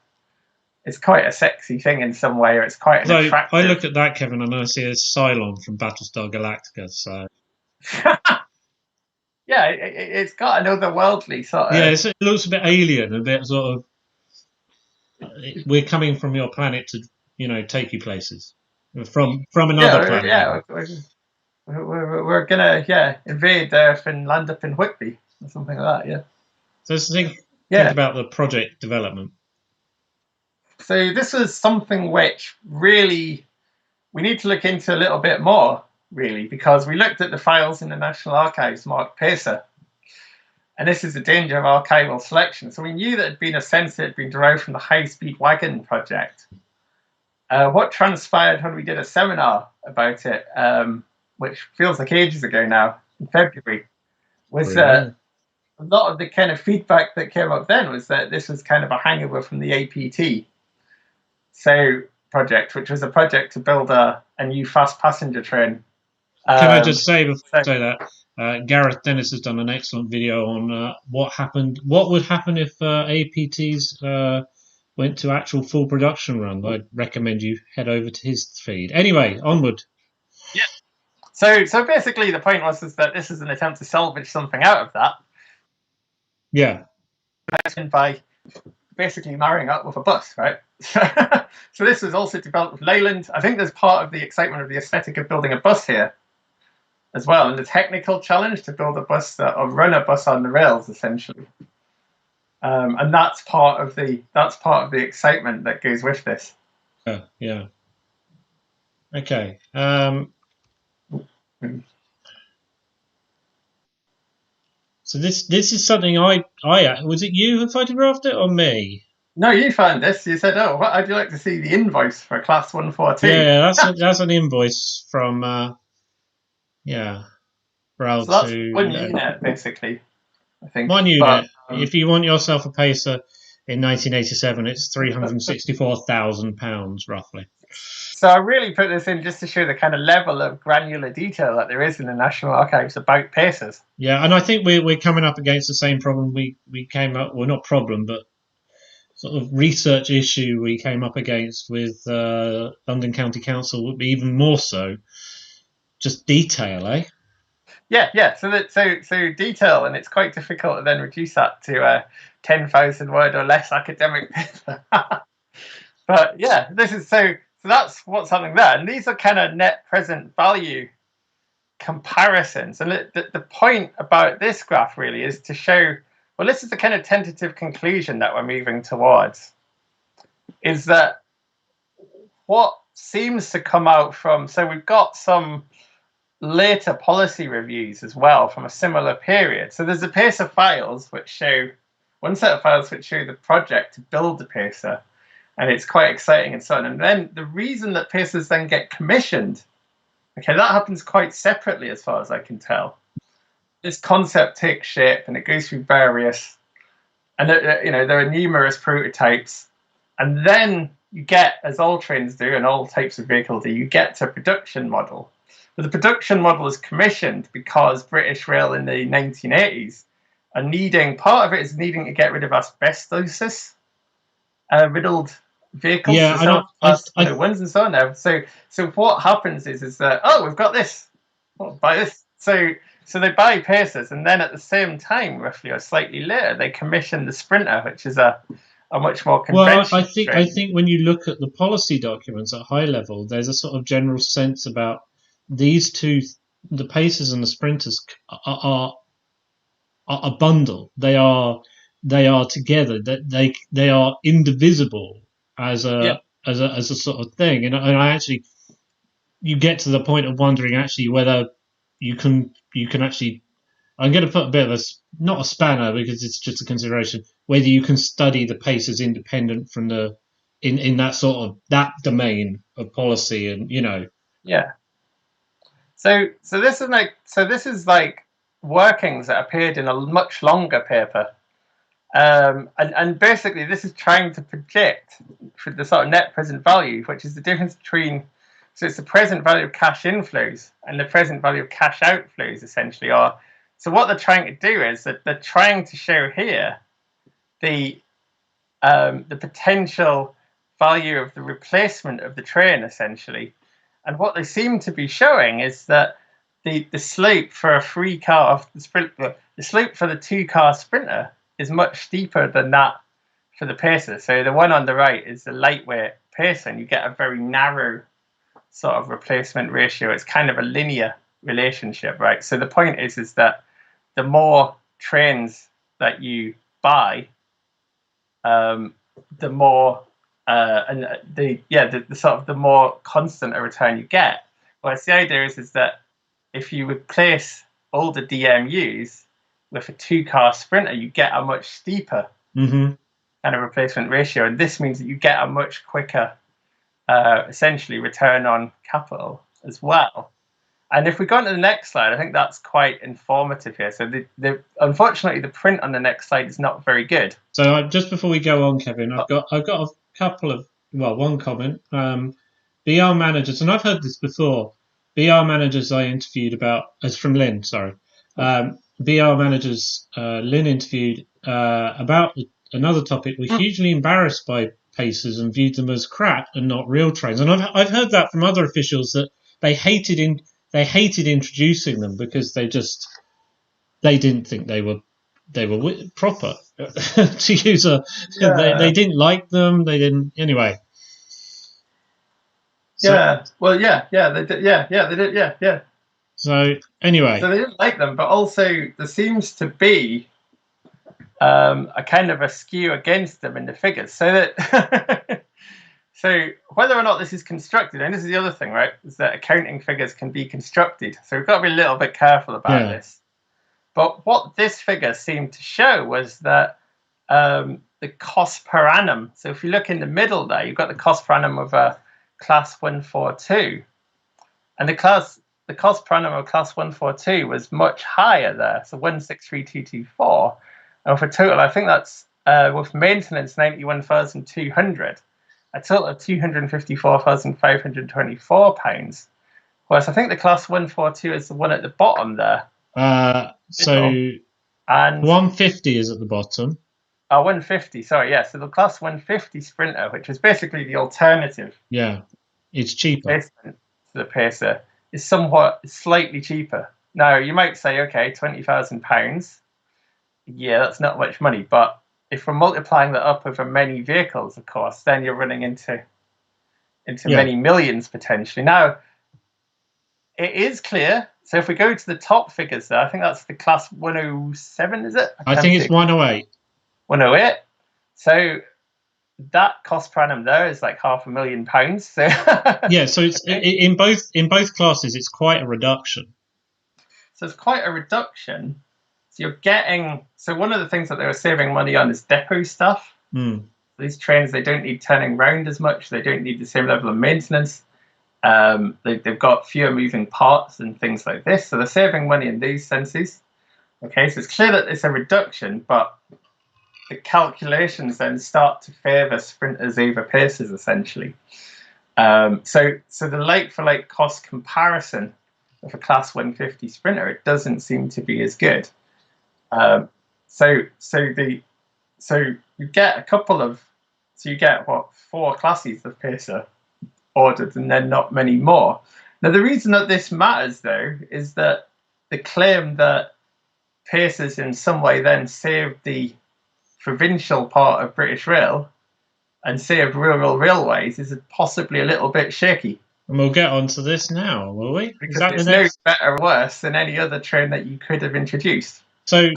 a sexy thing in some way, or it's quite an attractive. I look at that, Kevin, and I see a Cylon from Battlestar Galactica. So yeah, it's got an otherworldly sort of. Yeah, it looks a bit alien, a bit sort of. We're coming from your planet to, take you places from another planet. Yeah, we're gonna invade Earth and land up in Whitby or something like that. Yeah. So think about the project development. So this was something which really we need to look into a little bit more, really, because we looked at the files in the National Archives marked pacer. And this is the danger of archival selection. So we knew that it had been a sense that had been derived from the high-speed wagon project. What transpired when we did a seminar about it, which feels like ages ago now, in February, was a lot of the kind of feedback that came up then was that this was kind of a hangover from the APT project, which was a project to build a new fast passenger train. Can I just say before I say that, Gareth Dennis has done an excellent video on what would happen if APTs went to actual full production run. I'd recommend you head over to his feed. Anyway, onward. Yeah. So basically the point was that this is an attempt to salvage something out of that. Yeah. By basically marrying up with a bus, right? So this was also developed with Leyland. I think there's part of the excitement of the aesthetic of building a bus here as well, and the technical challenge to build a bus or run a bus on the rails, essentially. And that's part of the excitement that goes with this. Yeah. Okay. So this is something I was it you who photographed it or me? No, you found this. You said, "Oh, I'd like to see the invoice for Class 142." Yeah, that's an invoice from Browse. So that's one unit, basically. I think 1 unit. If you want yourself a pacer in 1987, it's £364,000 roughly. So I really put this in just to show the kind of level of granular detail that there is in the National Archives about pacers. Yeah, and I think we're coming up against the same problem we came up, well, not problem, but sort of research issue we came up against with London County Council would be even more so. Just detail, eh? Yeah. So detail, and it's quite difficult to then reduce that to a 10,000 word or less academic paper. But yeah, this is so that's what's happening there, and these are kind of net present value comparisons. And the point about this graph really is to show. Well, this is the kind of tentative conclusion that we're moving towards, is that what seems to come out from, so we've got some later policy reviews as well from a similar period. So there's a pacer files which show, one set of files which show the project to build the pacer, and it's quite exciting and so on. And then the reason that pacers then get commissioned, okay, that happens quite separately as far as I can tell. This concept takes shape and it goes through various, and there are numerous prototypes, and then you get, as all trains do and all types of vehicles do, you get to a production model. But the production model is commissioned because British Rail in the 1980s are needing, part of it is needing to get rid of asbestosis, riddled vehicles, Yeah, so class 101s and so on now. So what happens is that, oh, we've got this, well, buy this. So they buy Pacers, and then at the same time, roughly or slightly later, they commission the Sprinter, which is a much more conventional Well, I think when you look at the policy documents at high level, there's a sort of general sense about these two, the Pacers and the Sprinters are a bundle. They are together. That they are indivisible as a sort of thing. And I actually, you get to the point of wondering actually whether you can actually. I'm going to put a bit of not a spanner because it's just a consideration, whether you can study the Pacers independent from the in that sort of that domain of policy, and Yeah. So this is like workings that appeared in a much longer paper. And basically this is trying to predict for the sort of net present value, which is the difference between, so it's the present value of cash inflows and the present value of cash outflows, essentially. So what they're trying to do is that they're trying to show here the potential value of the replacement of the train, essentially. And what they seem to be showing is that the slope for a 3-car the slope for the 2-car Sprinter is much steeper than that for the Pacer. So the one on the right is the lightweight Pacer, and you get a very narrow sort of replacement ratio. It's kind of a linear relationship, right? So the point is that the more trains that you buy, the more the sort of the more constant a return you get. Whereas the idea is that if you replace all the DMUs with a 2-car Sprinter, you get a much steeper kind of replacement ratio, and this means that you get a much quicker, essentially, return on capital as well. And if we go on to the next slide, I think that's quite informative here. So unfortunately, the print on the next slide is not very good. So just before we go on, Kevin, I've got a couple of, one comment. BR managers, and I've heard this before. BR managers I interviewed as from Lynn, sorry. BR managers Lynn interviewed about another topic were hugely embarrassed by Pacers and viewed them as crap and not real trains. And I've heard that from other officials that they hated introducing them because they didn't think they were proper to use they didn't like them. They didn't anyway. They did. So anyway, so they didn't like them, but also there seems to be a kind of a skew against them in the figures. So that so whether or not this is constructed, and this is the other thing, right, is that accounting figures can be constructed. So we've got to be a little bit careful about this. But what this figure seemed to show was that the cost per annum. So if you look in the middle there, you've got the cost per annum of a Class 142, and the cost per annum of Class 142 was much higher there. So 163224, and for total, I think that's with maintenance 91,200, a total of £254,524. Whereas I think the Class 142 is the one at the bottom there. So and 150 is at the bottom. 150, sorry, yeah. So the Class 150 Sprinter, which is basically the alternative. Yeah, it's cheaper. To the Pacer is slightly cheaper. Now, you might say, okay, £20,000. Yeah, that's not much money. But if we're multiplying that up over many vehicles, of course, then you're running into many millions potentially. Now, it is clear. So if we go to the top figures there, I think that's the Class 107, is it? I think it's 108. 108. So that cost per annum there is like £500,000. So yeah, so it's in both classes, it's quite a reduction. So it's quite a reduction. So you're getting. So one of the things that they were saving money on is depot stuff. These trains, they don't need turning round as much. They don't need the same level of maintenance. They've got fewer moving parts and things like this. So they're saving money in these senses. Okay, so it's clear that it's a reduction, but the calculations then start to favour sprinters over pacers, essentially. So the like-for-like cost comparison of a Class 150 sprinter, it doesn't seem to be as good. So you get a couple of, so you get 4 classes of pacer ordered, and then not many more. Now the reason that this matters, though, is that the claim that pacers in some way then saved the provincial part of British Rail and saved rural railways is possibly a little bit shaky. And we'll get onto this now, will we? Because it's no better or worse than any other train that you could have introduced. So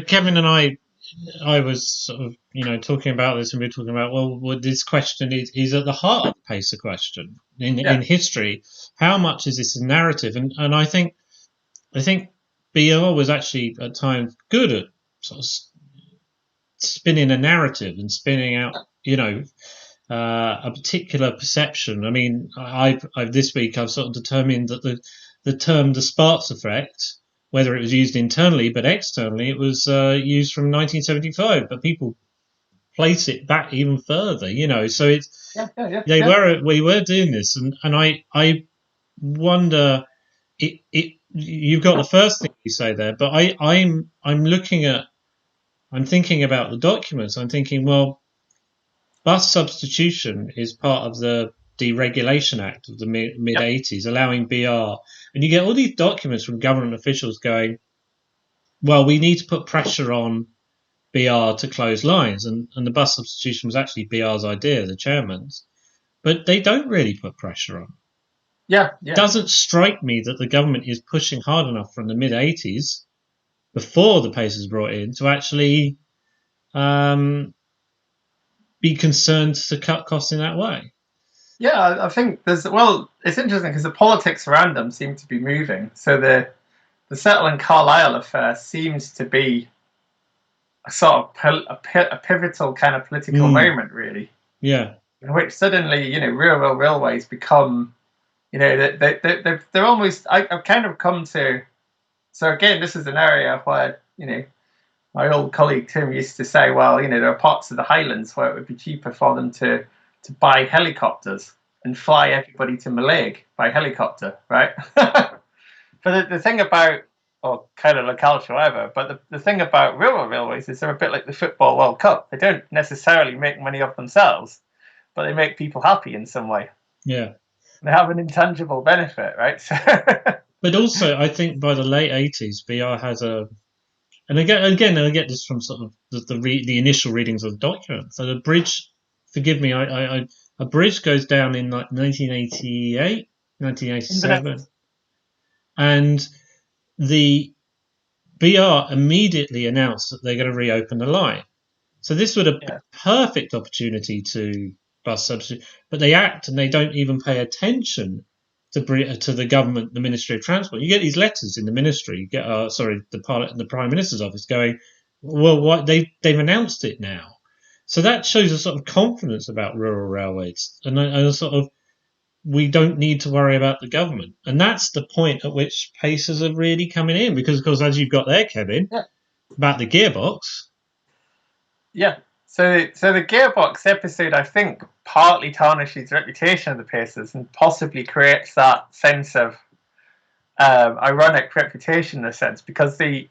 Kevin and I was sort of, talking about this, and we were talking about, well, this question is at the heart of the pacer question in history. How much is this a narrative? And I think BR was actually at times good at sort of spinning a narrative and spinning out, a particular perception. I mean, I've this week I've sort of determined that the term the Sparks effect, whether it was used internally but externally, it was used from 1975, but people place it back even further, So it's we were doing this, and I wonder. You've got the first thing you say there, but I'm thinking about the documents. I'm thinking, well, bus substitution is part of the Deregulation Act of the mid 80s, allowing BR, and you get all these documents from government officials going, well, we need to put pressure on BR to close lines, and the bus substitution was actually BR's idea, the chairman's, but they don't really put pressure on. It doesn't strike me that the government is pushing hard enough from the mid 80s before the pacers brought in to actually be concerned to cut costs in that way. Yeah, I think it's interesting because the politics around them seem to be moving. So the Settle and Carlisle affair seems to be a sort of a pivotal kind of political moment, really. Yeah. In which suddenly, rural railways become, they're almost. I've kind of come to. So again, this is an area where, my old colleague Tim used to say, well, there are parts of the Highlands where it would be cheaper for them to buy helicopters and fly everybody to Mallaig by helicopter, right? But the thing about, or kind of locality, whatever, but the thing about rural railways is they're a bit like the Football World Cup. They don't necessarily make money of themselves, but they make people happy in some way. Yeah. They have an intangible benefit, right? But also, I think by the late 80s, BR has and again, I get this from sort of the initial readings of the document. So the bridge, forgive me, a bridge goes down in like 1988, 1987, and the BR immediately announced that they're going to reopen the line. So this would have been a perfect opportunity to bus substitute, but they act and they don't even pay attention to the government, the Ministry of Transport. You get these letters in the ministry. You get, the Prime Minister's office going, well, what they've announced it now. So that shows a sort of confidence about rural railways, and a sort of, we don't need to worry about the government. And that's the point at which pacers are really coming in, because, of course, as you've got there, Kevin, about the gearbox. Yeah. So the gearbox episode, I think, partly tarnishes the reputation of the pacers and possibly creates that sense of ironic reputation, in a sense, because the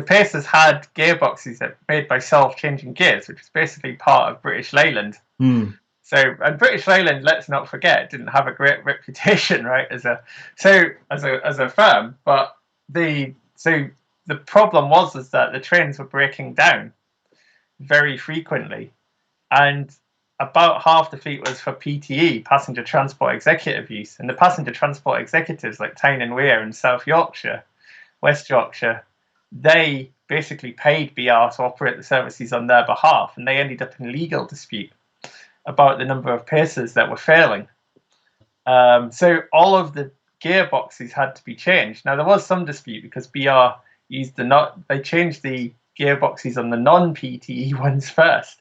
pacers had gearboxes that were made by self-changing gears, which is basically part of British Leyland. So, and British Leyland, let's not forget, didn't have a great reputation, right, as a firm. But the problem was that the trains were breaking down very frequently, and about half the fleet was for PTE, passenger transport executive use, and the passenger transport executives like Tyne and Wear in South Yorkshire, West Yorkshire, they basically paid BR to operate the services on their behalf, and they ended up in legal dispute about the number of pacers that were failing. So all of the gearboxes had to be changed. Now there was some dispute because BR used they changed the gearboxes on the non-PTE ones first.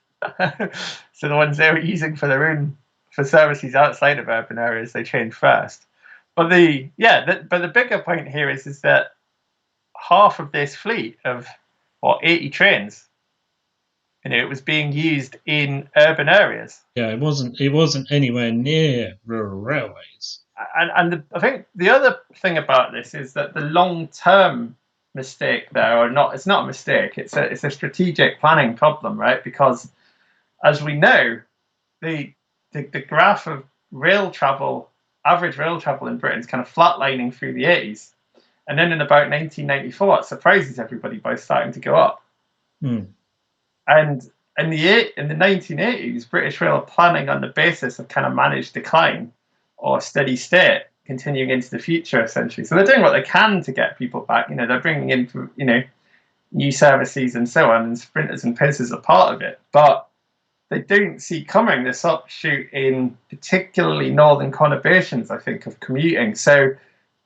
So the ones they were using for services outside of urban areas, they changed first. But the bigger point here is that half of this fleet of 80 trains it was being used in urban areas. Yeah, it wasn't anywhere near rural railways. And I think the other thing about this is that the long-term mistake there, or not, it's not a mistake. It's a strategic planning problem, right? Because as we know, the graph of rail travel, average rail travel in Britain, is kind of flatlining through the 80s, and then in about 1994, it surprises everybody by starting to go up. And in the 1980s, British Rail are planning on the basis of kind of managed decline or steady state continuing into the future, essentially. So they're doing what they can to get people back. They're bringing in, new services and so on, and sprinters and pacers are part of it. But they don't see coming this upshoot in particularly northern conurbations, I think, of commuting. So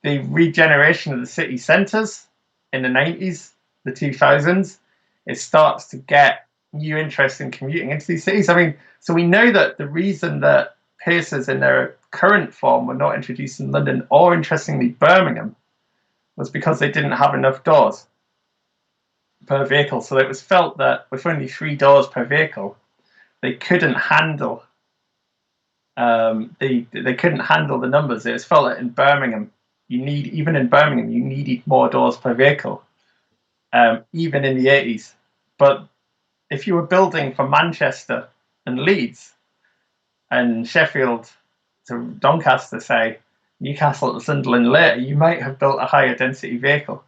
the regeneration of the city centres in the 90s, the 2000s, it starts to get new interest in commuting into these cities. I mean, so we know that the reason that pacers in their current form were not introduced in London, or interestingly Birmingham, was because they didn't have enough doors per vehicle. So it was felt that with only 3 doors per vehicle, they couldn't handle they couldn't handle the numbers. It was felt that in Birmingham, you needed more doors per vehicle, even in the 80s. But if you were building for Manchester and Leeds and Sheffield to Doncaster, say, Newcastle to Sunderland later, you might have built a higher density vehicle.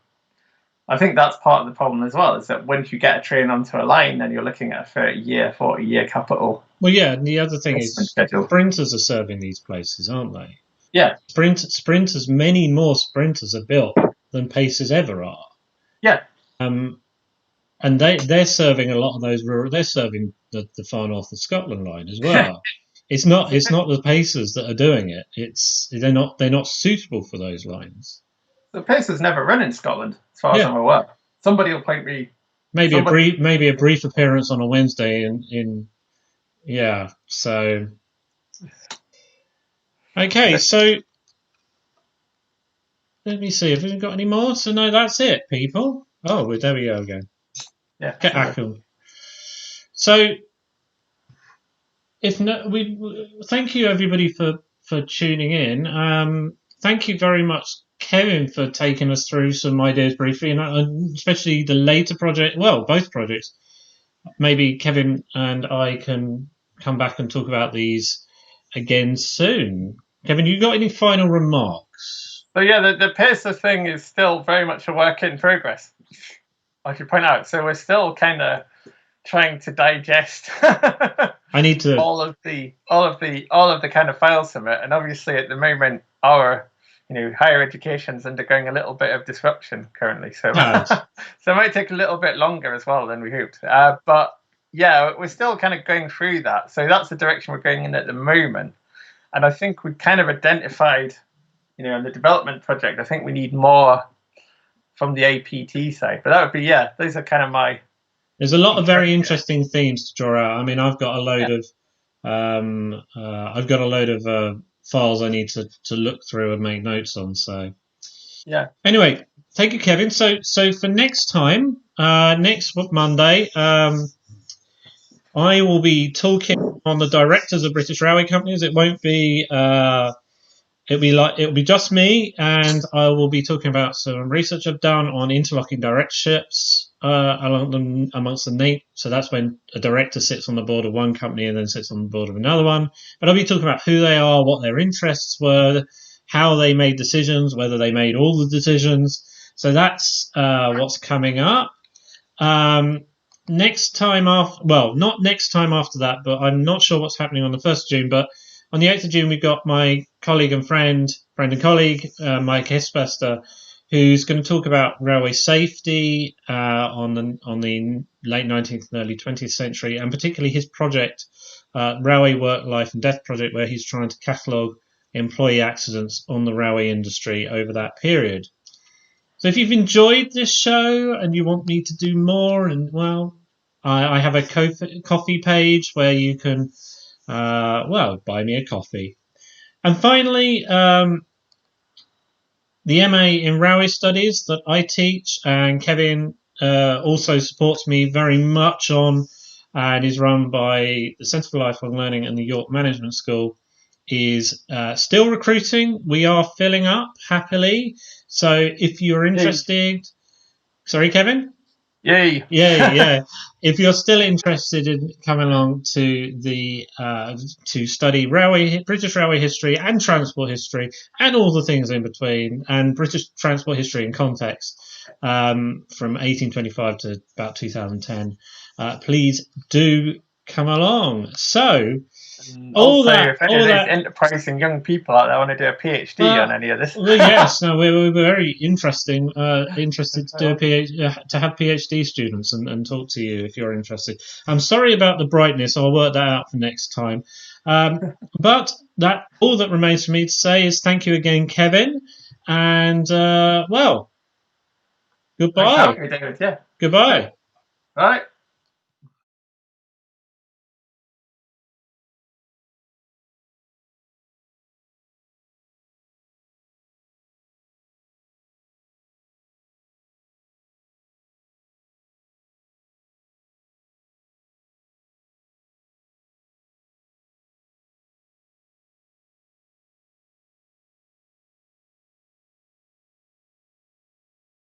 I think that's part of the problem as well, is that once you get a train onto a line, then you're looking at a 30-year, 40-year capital. Well, yeah, and the other thing is schedule. Sprinters are serving these places, aren't they? Yeah. Sprinters, many more Sprinters are built than Pacers ever are. Yeah. And they're serving a lot of those rural. They're serving the far north of Scotland line as well. It's not the Pacers that are doing it. They're not suitable for those lines. The Pacers never run in Scotland, as far as I'm aware. Somebody will point me. Maybe a brief appearance on a Wednesday in yeah. So okay, so let me see if we've got any more. So no, that's it, people. Oh, well, there we go again. Yeah. Get Acomb. So if no, thank you everybody for tuning in. Thank you very much, Kevin, for taking us through some ideas briefly, and especially the later project. Well, both projects. Maybe Kevin and I can come back and talk about these again soon. Kevin, you got any final remarks? So yeah, the Pacer thing is still very much a work in progress, I should point out. So we're still kind of trying to digest I need to all of the kind of files from it, and obviously at the moment our higher education's undergoing a little bit of disruption currently, so so it might take a little bit longer as well than we hoped. But yeah, we're still kind of going through that. So that's the direction we're going in at the moment, and I think we kind of identified, in the development project, I think we need more from the APT side. But that would be those are kind of my. There's a lot of very interesting themes to draw out. I mean, I've got a load of files I need to look through and make notes on. So yeah. Anyway, thank you, Kevin. So for next time, next Monday, I will be talking on the directors of British Railway Companies. It won't be. It'll be just me, and I will be talking about some research I've done on interlocking directorships amongst the name. So that's when a director sits on the board of one company and then sits on the board of another one. But I'll be talking about who they are, what their interests were, how they made decisions, whether they made all the decisions. So that's what's coming up. Next time after, well, not next time after that, but I'm not sure what's happening on the 1st of June, but on the 8th of June, we've got my colleague and friend and colleague, Mike Hespester, who's going to talk about railway safety on the late 19th and early 20th century, and particularly his project, Railway Work, Life and Death Project, where he's trying to catalogue employee accidents on the railway industry over that period. So if you've enjoyed this show and you want me to do more, and well, I have a coffee page where you can buy me a coffee. And finally, the MA in Railway Studies that I teach, and Kevin also supports me very much on and is run by the Centre for Lifelong Learning and the York Management School, is still recruiting. We are filling up happily. So if you're interested, sorry, Kevin? Yay! Yeah. If you're still interested in coming along to the to study British railway history and transport history and all the things in between, and British transport history in context from 1825 to about 2010, please do come along. So. Also, if any of those enterprising young people out there want to do a PhD on any of this, well, yes, no, we're very interested to do to have PhD students and talk to you if you're interested. I'm sorry about the brightness. I'll work that out for next time. But that all that remains for me to say is thank you again, Kevin, and well, goodbye. Thanks for having me, David. Yeah. Goodbye. All right.